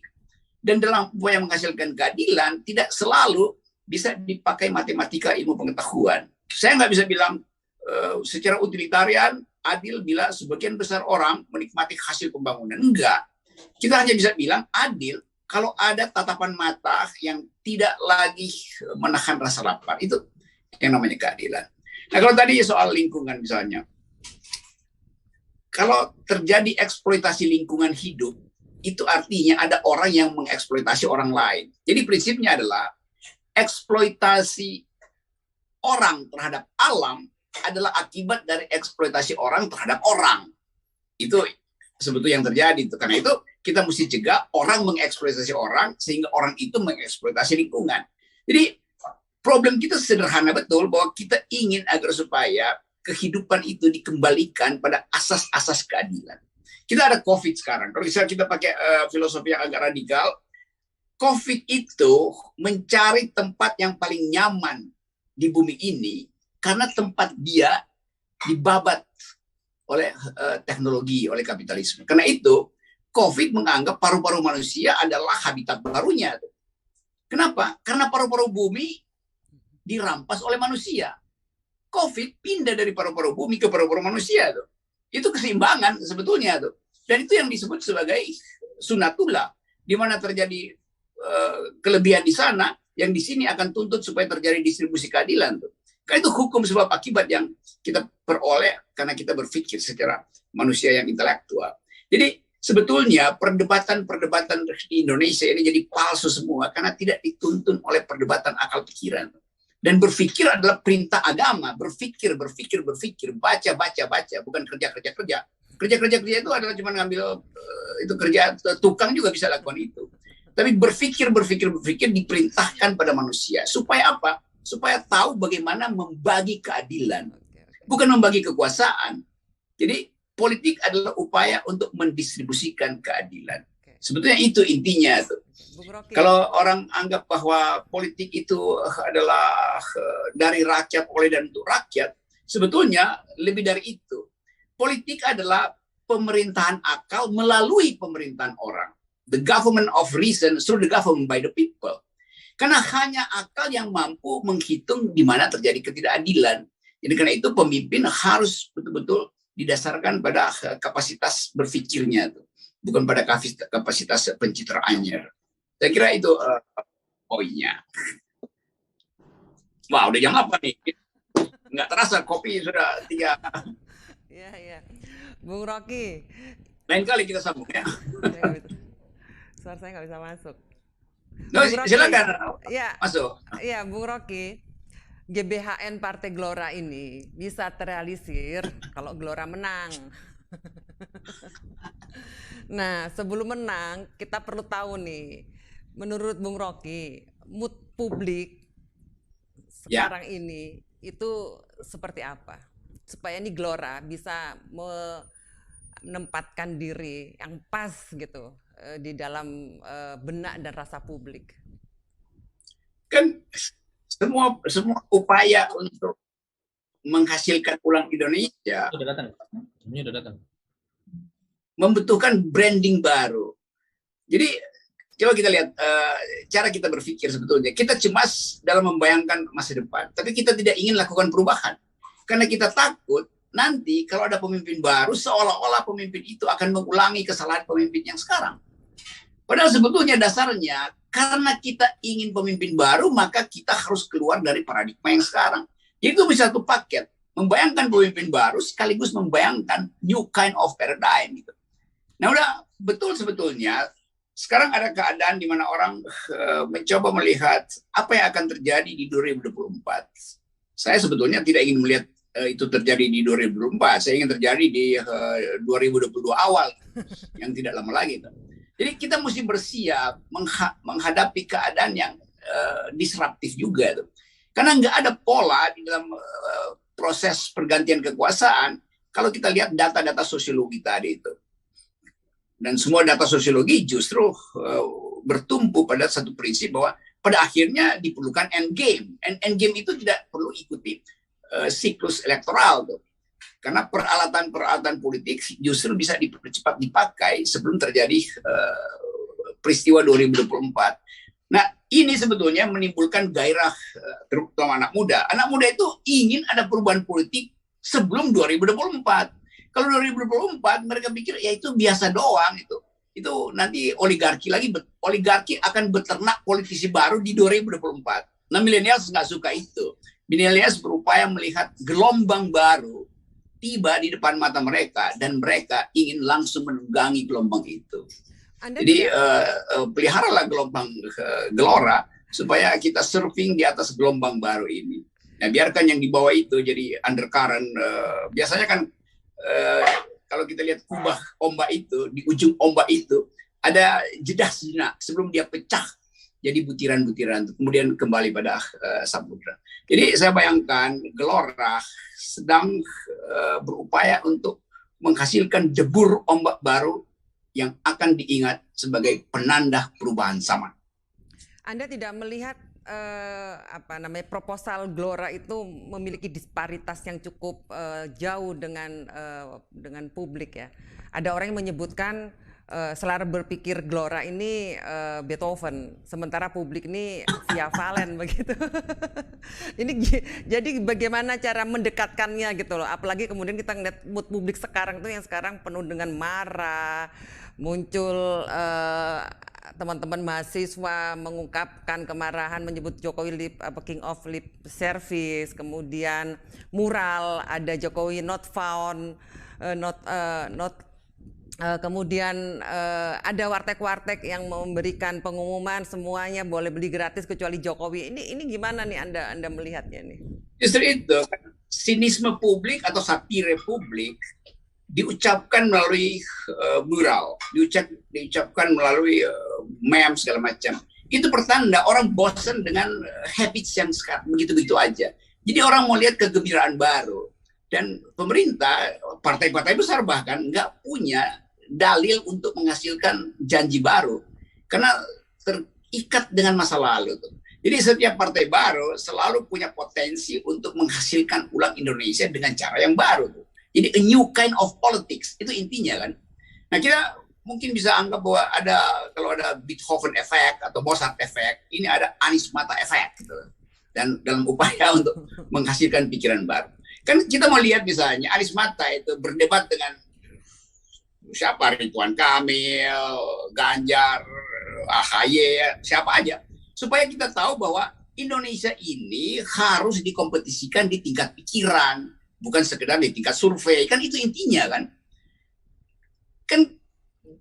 Dan dalam upaya menghasilkan keadilan tidak selalu bisa dipakai matematika ilmu pengetahuan. Saya nggak bisa bilang secara utilitarian adil bila sebagian besar orang menikmati hasil pembangunan. Enggak. Kita hanya bisa bilang adil kalau ada tatapan mata yang tidak lagi menahan rasa lapar. Itu yang namanya keadilan. Nah kalau tadi soal lingkungan misalnya, kalau terjadi eksploitasi lingkungan hidup, itu artinya ada orang yang mengeksploitasi orang lain. Jadi prinsipnya adalah eksploitasi orang terhadap alam adalah akibat dari eksploitasi orang terhadap orang. Itu sebetulnya yang terjadi. Karena itu kita mesti cegah orang mengeksploitasi orang sehingga orang itu mengeksploitasi lingkungan. Jadi problem kita sederhana betul, bahwa kita ingin agar supaya kehidupan itu dikembalikan pada asas-asas keadilan. Kita ada COVID sekarang. Kalau misalnya kita pakai filosofi yang agak radikal, COVID itu mencari tempat yang paling nyaman di bumi ini karena tempat dia dibabat oleh teknologi, oleh kapitalisme. Karena itu, COVID menganggap paru-paru manusia adalah habitat barunya. Kenapa? Karena paru-paru bumi dirampas oleh manusia. COVID pindah dari paru-paru bumi ke paru-paru manusia. Itu keseimbangan sebetulnya. Dan itu yang disebut sebagai sunatullah, di mana terjadi kelebihan di sana, yang di sini akan tuntut supaya terjadi distribusi keadilan. Karena itu hukum sebab akibat yang kita peroleh karena kita berpikir secara manusia yang intelektual. Jadi sebetulnya perdebatan-perdebatan di Indonesia ini jadi palsu semua karena tidak dituntun oleh perdebatan akal pikiran. Dan berpikir adalah perintah agama, berpikir, baca, bukan kerja. Kerja itu adalah cuma ngambil itu kerja, tukang juga bisa lakukan itu. Tapi berpikir diperintahkan pada manusia. Supaya apa? Supaya tahu bagaimana membagi keadilan. Bukan membagi kekuasaan. Jadi politik adalah upaya untuk mendistribusikan keadilan. Sebetulnya itu intinya tuh. Kalau orang anggap bahwa politik itu adalah dari rakyat, oleh dan untuk rakyat, sebetulnya lebih dari itu. Politik adalah pemerintahan akal melalui pemerintahan orang. The government of reason through the government by the people. Karena hanya akal yang mampu menghitung di mana terjadi ketidakadilan. Jadi karena itu pemimpin harus betul-betul didasarkan pada kapasitas berpikirnya, bukan pada kapasitas pencitraannya. Saya kira itu poinnya. Wah, udah jam apa nih? Nggak terasa kopi sudah 3. Iya. Bung Rocky. Lain kali kita sambung ya. Suara saya nggak bisa masuk. No, silakan ya, masuk. Iya, Bung Rocky. GBHN Partai Gelora ini bisa terrealisir kalau Gelora menang. Nah, sebelum menang, kita perlu tahu nih, menurut Bung Rocky, mood publik sekarang ini itu seperti apa? Supaya ini Gelora bisa menempatkan diri yang pas gitu di dalam benak dan rasa publik. Kan semua upaya untuk menghasilkan ulang Indonesia sudah datang. Membutuhkan branding baru. Jadi coba kita lihat cara kita berpikir sebetulnya. Kita cemas dalam membayangkan masa depan, tapi kita tidak ingin lakukan perubahan. Karena kita takut nanti kalau ada pemimpin baru, seolah-olah pemimpin itu akan mengulangi kesalahan pemimpin yang sekarang. Padahal sebetulnya dasarnya, karena kita ingin pemimpin baru, maka kita harus keluar dari paradigma yang sekarang. Jadi itu bisa satu paket. Membayangkan pemimpin baru sekaligus membayangkan new kind of paradigm. Gitu. Nah udah betul sebetulnya, sekarang ada keadaan di mana orang mencoba melihat apa yang akan terjadi di 2024. Saya sebetulnya tidak ingin melihat itu terjadi di 2024. Saya ingin terjadi di 2022 awal, yang tidak lama lagi. Jadi kita mesti bersiap menghadapi keadaan yang disruptif juga. Karena nggak ada pola di dalam proses pergantian kekuasaan kalau kita lihat data-data sosiologi tadi itu. Dan semua data sosiologi justru bertumpu pada satu prinsip bahwa pada akhirnya diperlukan endgame. Endgame itu tidak perlu ikuti siklus elektoral tuh. Karena peralatan-peralatan politik justru bisa dipercepat dipakai sebelum terjadi peristiwa 2024. Nah, ini sebetulnya menimbulkan gairah terutama anak muda. Anak muda itu ingin ada perubahan politik sebelum 2024. Kalau 2024 mereka pikir ya itu biasa doang itu. Itu nanti oligarki akan beternak politisi baru di 2024. Nah, milenials nggak suka itu. Milenials berupaya melihat gelombang baru tiba di depan mata mereka dan mereka ingin langsung menunggangi gelombang itu. Jadi peliharalah gelombang gelora supaya kita surfing di atas gelombang baru ini. Nah, biarkan yang di bawah itu jadi undercurrent. Biasanya kan kalau kita lihat kubah ombak itu, di ujung ombak itu ada jeda sejenak sebelum dia pecah. jadi butiran-butiran, kemudian kembali pada samudra. Jadi saya bayangkan Gelora sedang berupaya untuk menghasilkan debur ombak baru yang akan diingat sebagai penanda perubahan zaman. Anda tidak melihat proposal Gelora itu memiliki disparitas yang cukup jauh dengan publik ya. Ada orang yang menyebutkan selara berpikir Gelora ini Beethoven, sementara publik ini Via Valen begitu. Ini jadi bagaimana cara mendekatkannya gitu loh. Apalagi kemudian kita ngeliat mood publik sekarang tuh yang sekarang penuh dengan marah, muncul teman-teman mahasiswa mengungkapkan kemarahan, menyebut Jokowi King of Lip Service, kemudian mural ada Jokowi not found, kemudian ada warteg-warteg yang memberikan pengumuman semuanya boleh beli gratis kecuali Jokowi. Ini gimana nih Anda melihatnya nih? Justru itu sinisme publik atau satire publik diucapkan melalui mural, diucapkan melalui meme segala macam. Itu pertanda orang bosan dengan habits yang begitu-begitu aja. Jadi orang mau lihat kegembiraan baru. Dan pemerintah, partai-partai besar bahkan nggak punya dalil untuk menghasilkan janji baru. Karena terikat dengan masa lalu. Jadi setiap partai baru selalu punya potensi untuk menghasilkan ulang Indonesia dengan cara yang baru. Jadi a new kind of politics, itu intinya kan. Nah kita mungkin bisa anggap bahwa kalau ada Beethoven effect atau Mozart effect, ini ada Anies Mata effect gitu. Dan dalam upaya untuk menghasilkan pikiran baru. Kan kita mau lihat misalnya Anies Mata itu berdebat dengan siapa, Ridwan Kamil, Ganjar, AHY, siapa aja. Supaya kita tahu bahwa Indonesia ini harus dikompetisikan di tingkat pikiran, bukan sekedar di tingkat survei. Kan itu intinya kan. Kan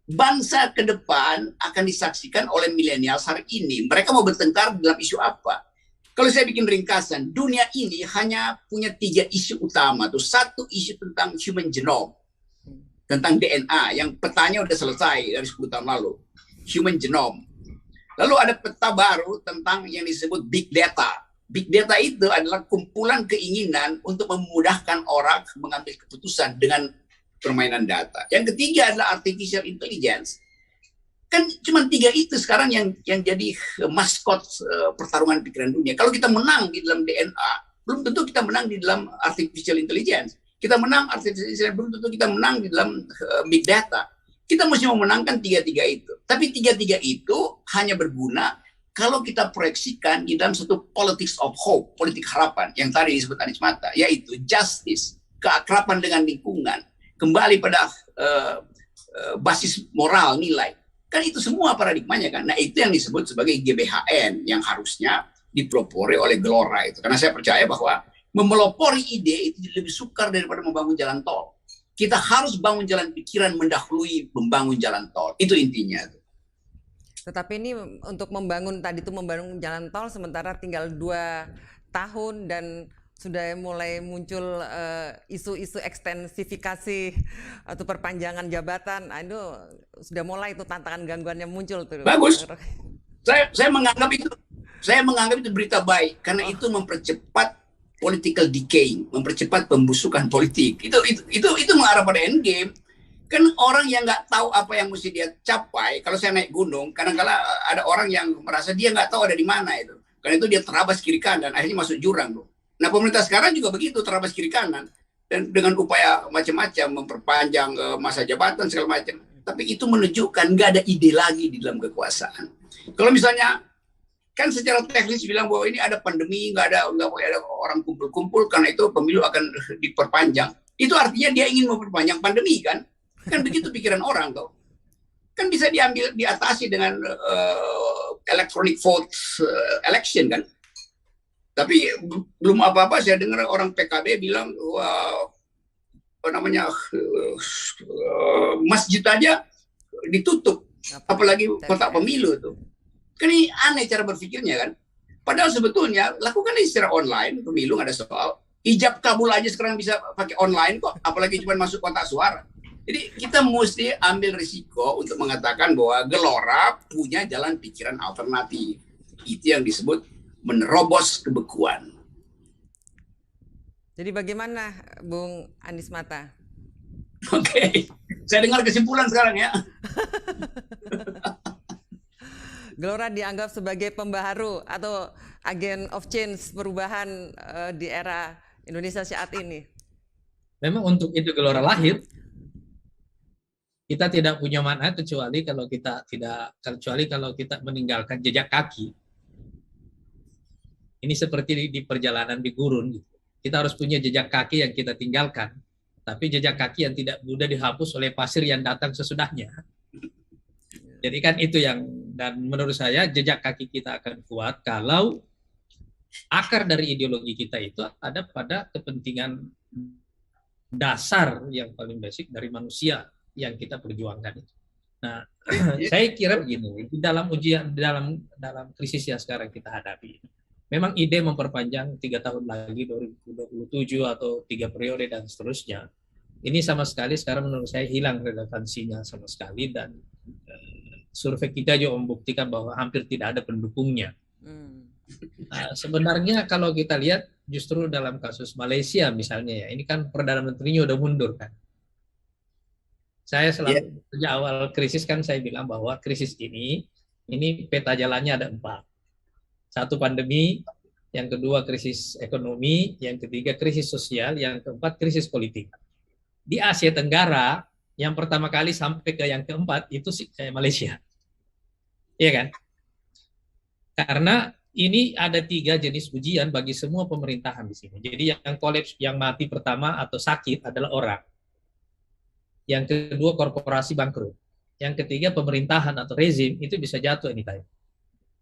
bangsa ke depan akan disaksikan oleh milenial hari ini. Mereka mau bertengkar dalam isu apa? Kalau saya bikin ringkasan, dunia ini hanya punya 3 isu utama. Tuh. Satu isu tentang human genome, tentang DNA, yang petanya udah selesai dari 10 tahun lalu. Human genome. Lalu ada peta baru tentang yang disebut big data. Big data itu adalah kumpulan keinginan untuk memudahkan orang mengambil keputusan dengan permainan data. Yang ketiga adalah artificial intelligence. Kan cuma 3 itu sekarang yang jadi maskot pertarungan pikiran dunia. Kalau kita menang di dalam DNA, belum tentu kita menang di dalam artificial intelligence. Kita menang artificial intelligence, belum tentu kita menang di dalam big data. Kita mesti memenangkan 3 itu. Tapi 3 itu hanya berguna kalau kita proyeksikan di dalam satu politics of hope, politik harapan, yang tadi disebut Anies Mata, yaitu justice, keakraban dengan lingkungan, kembali pada basis moral, nilai. Kan itu semua paradigmanya kan. Nah itu yang disebut sebagai GBHN, yang harusnya dipelopori oleh Gelora itu. Karena saya percaya bahwa memelopori ide itu lebih sukar daripada membangun jalan tol. Kita harus bangun jalan pikiran mendahului membangun jalan tol. Itu intinya. Tetapi ini untuk membangun jalan tol sementara tinggal 2 tahun dan sudah mulai muncul isu-isu ekstensifikasi atau perpanjangan jabatan. Itu sudah mulai itu tantangan gangguannya muncul tuh. Bagus. Saya menganggap itu berita baik karena itu mempercepat political decay, mempercepat pembusukan politik. Itu mengarah pada endgame. Kan orang yang nggak tahu apa yang mesti dia capai, kalau saya naik gunung, kadang-kadang ada orang yang merasa dia nggak tahu ada di mana itu. Karena itu dia terabas kiri kanan, akhirnya masuk jurang. Loh. Nah pemerintah sekarang juga begitu, terabas kiri kanan. Dan dengan upaya macam-macam, memperpanjang masa jabatan, segala macam. Tapi itu menunjukkan nggak ada ide lagi di dalam kekuasaan. Kalau misalnya, kan secara teknis bilang bahwa ini ada pandemi, nggak boleh ada orang kumpul-kumpul, karena itu pemilu akan diperpanjang. Itu artinya dia ingin memperpanjang pandemi kan? Kan begitu pikiran orang tuh. Kan bisa diatasi dengan electronic vote election kan. Tapi belum apa-apa saya dengar orang PKB bilang wah, masjid aja ditutup, apalagi kotak pemilu tuh. Kan ini aneh cara berpikirnya kan. Padahal sebetulnya lakukan ini secara online, pemilu nggak ada soal. Ijab kabul aja sekarang bisa pakai online kok, apalagi cuma masuk kotak suara. Jadi kita mesti ambil risiko untuk mengatakan bahwa Gelora punya jalan pikiran alternatif. Itu yang disebut menerobos kebekuan. Jadi bagaimana Bung Anies Mata? Oke, saya dengar kesimpulan sekarang ya. Gelora dianggap sebagai pembaharu atau agen of change, perubahan di era Indonesia saat ini. Memang untuk itu Gelora lahir. Kita tidak punya makna kecuali kalau kita meninggalkan jejak kaki. Ini seperti di perjalanan di gurun. Kita harus punya jejak kaki yang kita tinggalkan, tapi jejak kaki yang tidak mudah dihapus oleh pasir yang datang sesudahnya. Jadi kan itu yang, dan menurut saya jejak kaki kita akan kuat kalau akar dari ideologi kita itu ada pada kepentingan dasar yang paling basic dari manusia yang kita perjuangkan itu. Nah, saya kira begini, di dalam ujian, dalam krisis yang sekarang kita hadapi, memang ide memperpanjang 3 tahun lagi 2027 atau 3 periode dan seterusnya, ini sama sekali sekarang menurut saya hilang relevansinya sama sekali, dan survei kita juga membuktikan bahwa hampir tidak ada pendukungnya. Sebenarnya kalau kita lihat justru dalam kasus Malaysia misalnya ya, ini kan Perdana Menterinya udah mundur kan. Saya selalu sejak awal krisis kan saya bilang bahwa krisis ini peta jalannya ada 4. 1 pandemi, yang kedua krisis ekonomi, yang ketiga krisis sosial, yang keempat krisis politik. Di Asia Tenggara yang pertama kali sampai ke yang keempat itu Malaysia. Iya kan? Karena ini ada 3 jenis ujian bagi semua pemerintahan di sini. Jadi yang kolaps, yang mati pertama atau sakit adalah orang. Yang kedua korporasi bangkrut. Yang ketiga pemerintahan atau rezim itu bisa jatuh anytime.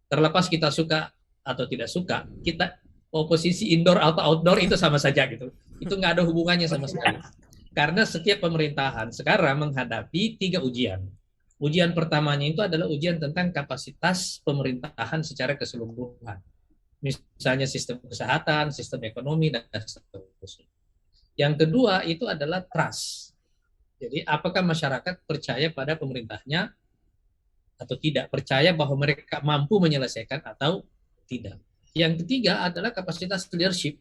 Terlepas kita suka atau tidak suka, kita oposisi indoor atau outdoor itu sama saja gitu. Itu nggak ada hubungannya sama sekali. Karena setiap pemerintahan sekarang menghadapi 3 ujian. Ujian pertamanya itu adalah ujian tentang kapasitas pemerintahan secara keseluruhan. Misalnya sistem kesehatan, sistem ekonomi, dan seterusnya. Yang kedua itu adalah trust. Jadi apakah masyarakat percaya pada pemerintahnya atau tidak, percaya bahwa mereka mampu menyelesaikan atau tidak. Yang ketiga adalah kapasitas leadership.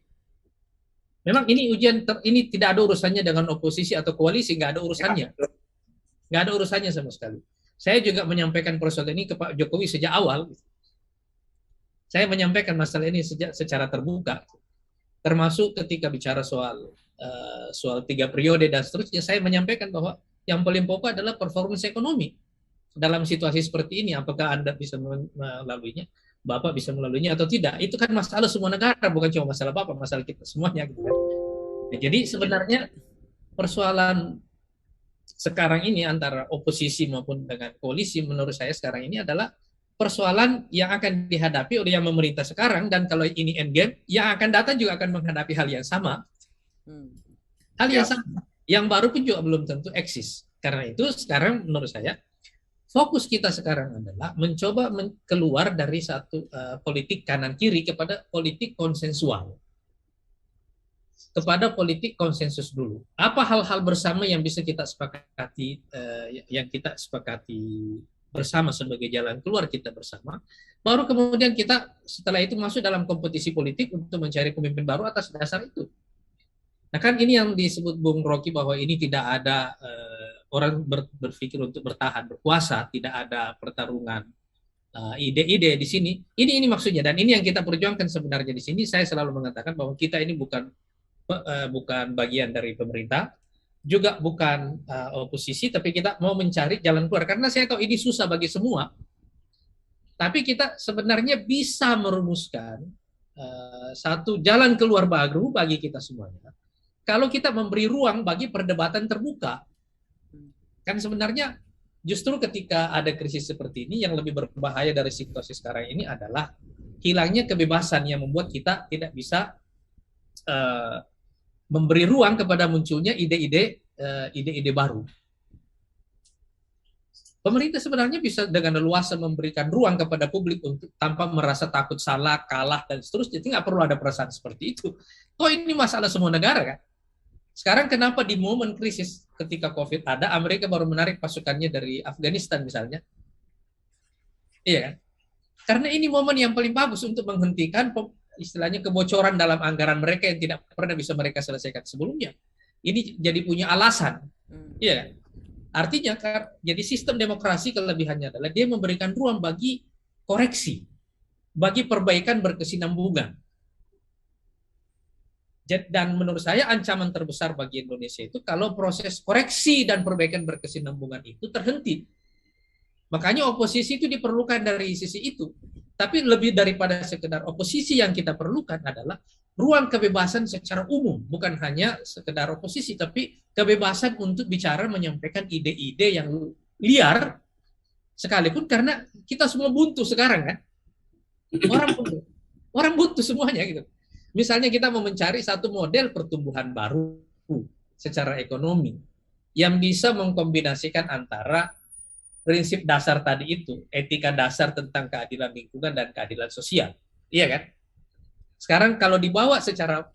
Memang ini ujian ini tidak ada urusannya dengan oposisi atau koalisi, nggak ada urusannya. Nggak ada urusannya sama sekali. Saya juga menyampaikan persoalan ini ke Pak Jokowi sejak awal. Saya menyampaikan masalah ini secara terbuka. Termasuk ketika bicara soal 3 periode dan seterusnya, saya menyampaikan bahwa yang paling pokok adalah performance ekonomi dalam situasi seperti ini. Apakah Anda bisa melaluinya, Bapak bisa melaluinya atau tidak? Itu kan masalah semua negara, bukan cuma masalah Bapak, masalah kita semuanya. Gitu kan. Nah, jadi sebenarnya persoalan sekarang ini antara oposisi maupun dengan koalisi menurut saya sekarang ini adalah persoalan yang akan dihadapi oleh yang memerintah sekarang, dan kalau ini endgame, yang akan datang juga akan menghadapi hal yang sama. Hal yang sama. Yang baru pun juga belum tentu eksis. Karena itu sekarang menurut saya fokus kita sekarang adalah mencoba keluar dari satu politik kanan kiri kepada politik konsensual. Kepada politik konsensus dulu. Apa hal-hal bersama yang bisa kita sepakati, bersama sebagai jalan keluar kita bersama, baru kemudian kita setelah itu masuk dalam kompetisi politik untuk mencari pemimpin baru atas dasar itu. Nah kan ini yang disebut Bung Rocky bahwa ini tidak ada orang berpikir untuk bertahan, berkuasa, tidak ada pertarungan ide-ide di sini. Ini maksudnya, dan ini yang kita perjuangkan sebenarnya di sini. Saya selalu mengatakan bahwa kita ini bukan bagian dari pemerintah, juga bukan oposisi, tapi kita mau mencari jalan keluar. Karena saya tahu ini susah bagi semua, tapi kita sebenarnya bisa merumuskan satu jalan keluar baru bagi kita semuanya. Kalau kita memberi ruang bagi perdebatan terbuka. Kan sebenarnya justru ketika ada krisis seperti ini, yang lebih berbahaya dari situasi sekarang ini adalah hilangnya kebebasan yang membuat kita tidak bisa memberi ruang kepada munculnya ide-ide baru. Pemerintah sebenarnya bisa dengan leluasa memberikan ruang kepada publik untuk tanpa merasa takut salah, kalah, dan seterusnya. Jadi nggak perlu ada perasaan seperti itu. Oh ini masalah semua negara kan. Sekarang kenapa di momen krisis ketika COVID ada, Amerika baru menarik pasukannya dari Afghanistan misalnya. Iya kan? Karena ini momen yang paling bagus untuk menghentikan istilahnya kebocoran dalam anggaran mereka yang tidak pernah bisa mereka selesaikan sebelumnya. Ini jadi punya alasan. Iya. Artinya jadi sistem demokrasi kelebihannya adalah dia memberikan ruang bagi koreksi, bagi perbaikan berkesinambungan. Dan menurut saya ancaman terbesar bagi Indonesia itu kalau proses koreksi dan perbaikan berkesinambungan itu terhenti. Makanya oposisi itu diperlukan dari sisi itu. Tapi lebih daripada sekedar oposisi yang kita perlukan adalah ruang kebebasan secara umum. Bukan hanya sekedar oposisi, tapi kebebasan untuk bicara, menyampaikan ide-ide yang liar, sekalipun karena kita semua buntu sekarang kan. Orang buntu semuanya gitu. Misalnya kita mau mencari satu model pertumbuhan baru secara ekonomi yang bisa mengkombinasikan antara prinsip dasar tadi itu, etika dasar tentang keadilan lingkungan dan keadilan sosial. Iya kan? Sekarang kalau dibawa secara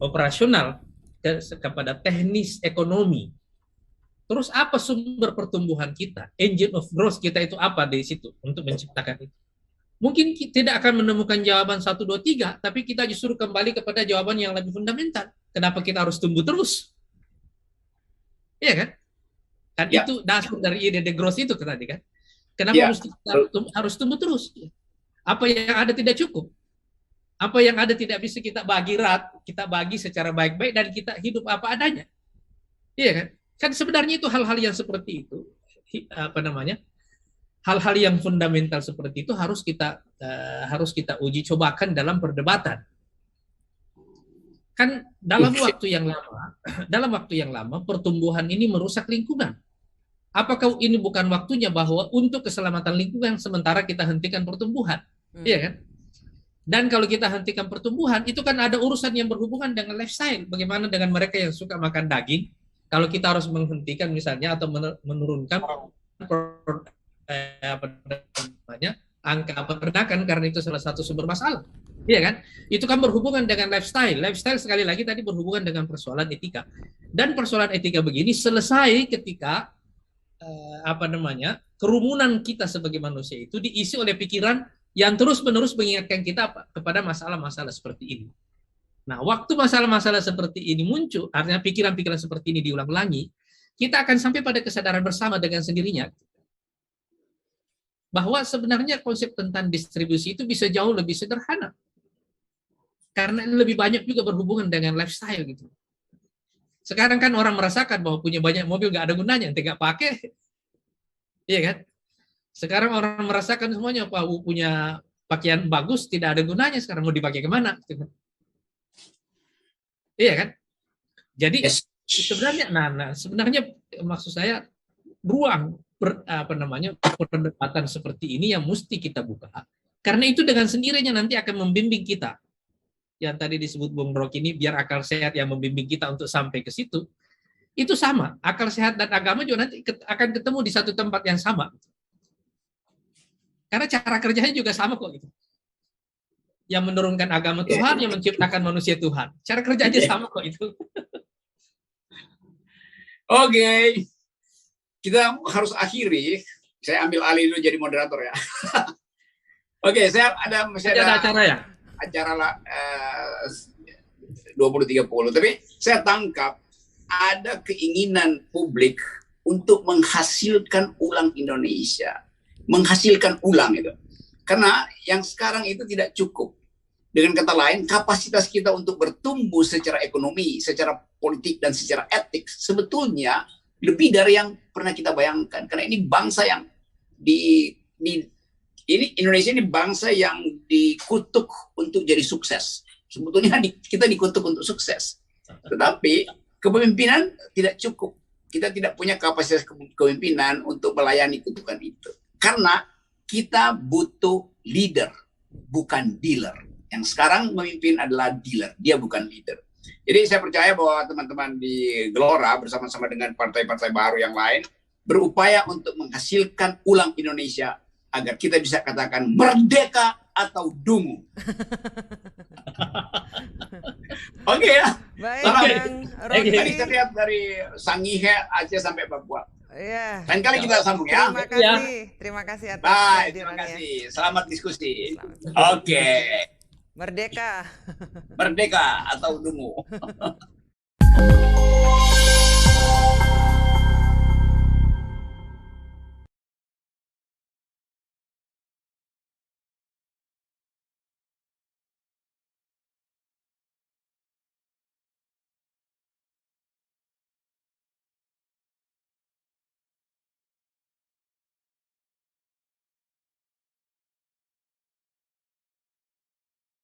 operasional kepada teknis ekonomi, terus apa sumber pertumbuhan kita? Engine of growth kita itu apa di situ untuk menciptakan itu? Mungkin kita tidak akan menemukan jawaban 1, 2, 3, tapi kita justru kembali kepada jawaban yang lebih fundamental. Kenapa kita harus tumbuh terus? Iya kan? Kan ya. Itu dasar dari ide the growth itu tadi kan. Kenapa harus tumbuh terus? Apa yang ada tidak cukup? Apa yang ada tidak bisa kita bagi secara baik-baik dan kita hidup apa adanya. Iya kan? Kan sebenarnya itu hal-hal yang seperti itu, hal-hal yang fundamental seperti itu harus kita uji cobakan dalam perdebatan. Kan dalam waktu yang lama pertumbuhan ini merusak lingkungan. Apakah ini bukan waktunya bahwa untuk keselamatan lingkungan sementara kita hentikan pertumbuhan? Iya kan? Dan kalau kita hentikan pertumbuhan, itu kan ada urusan yang berhubungan dengan lifestyle. Bagaimana dengan mereka yang suka makan daging? Kalau kita harus menghentikan misalnya atau menurunkan angka perdagangan karena itu salah satu sumber masalah. Iya kan? Itu kan berhubungan dengan lifestyle. Lifestyle sekali lagi tadi berhubungan dengan persoalan etika. Dan persoalan etika begini selesai ketika kerumunan kita sebagai manusia itu diisi oleh pikiran yang terus-menerus mengingatkan kita kepada masalah-masalah seperti ini. Nah, waktu masalah-masalah seperti ini muncul, artinya pikiran-pikiran seperti ini diulang-ulangi, kita akan sampai pada kesadaran bersama dengan sendirinya bahwa sebenarnya konsep tentang distribusi itu bisa jauh lebih sederhana. Karena ini lebih banyak juga berhubungan dengan lifestyle gitu. Sekarang kan orang merasakan bahwa punya banyak mobil nggak ada gunanya, tidak pakai. Iya kan? Sekarang orang merasakan semuanya, punya pakaian bagus tidak ada gunanya, sekarang mau dipakai kemana? Iya kan? Jadi sebenarnya maksud saya ruang perdebatan seperti ini yang mesti kita buka. Karena itu dengan sendirinya nanti akan membimbing kita. Yang tadi disebut Bung Rocky ini biar akal sehat yang membimbing kita untuk sampai ke situ. Itu sama, akal sehat dan agama juga nanti akan ketemu di satu tempat yang sama. Karena cara kerjanya juga sama kok gitu. Yang menurunkan agama Tuhan, yang menciptakan manusia Tuhan. Cara kerjanya sama kok itu. Oke. Kita harus akhiri. Saya ambil alih dulu jadi moderator ya. Oke, masih ada acara ya? Acara lah 20.30. Tapi saya tangkap ada keinginan publik untuk menghasilkan ulang Indonesia. Menghasilkan ulang itu. Karena yang sekarang itu tidak cukup. Dengan kata lain, kapasitas kita untuk bertumbuh secara ekonomi, secara politik, dan secara etik sebetulnya lebih dari yang pernah kita bayangkan. Karena ini bangsa yang Indonesia ini bangsa yang dikutuk untuk jadi sukses. Sebetulnya kita dikutuk untuk sukses. Tetapi kepemimpinan tidak cukup. Kita tidak punya kapasitas kepemimpinan untuk melayani kutukan itu. Karena kita butuh leader, bukan dealer. Yang sekarang memimpin adalah dealer, dia bukan leader. Jadi saya percaya bahwa teman-teman di Gelora bersama-sama dengan partai-partai baru yang lain berupaya untuk menghasilkan ulang Indonesia agar kita bisa katakan merdeka atau dungu. Oke ya. Baik, Tadi saya lihat dari Sangihe Aceh sampai Papua. Iya. Lain kali kita sambung ya. Terima kasih atas Baik, terima kehadirannya. kasih. Selamat diskusi. Selamat. Oke. Merdeka. Merdeka atau dungu.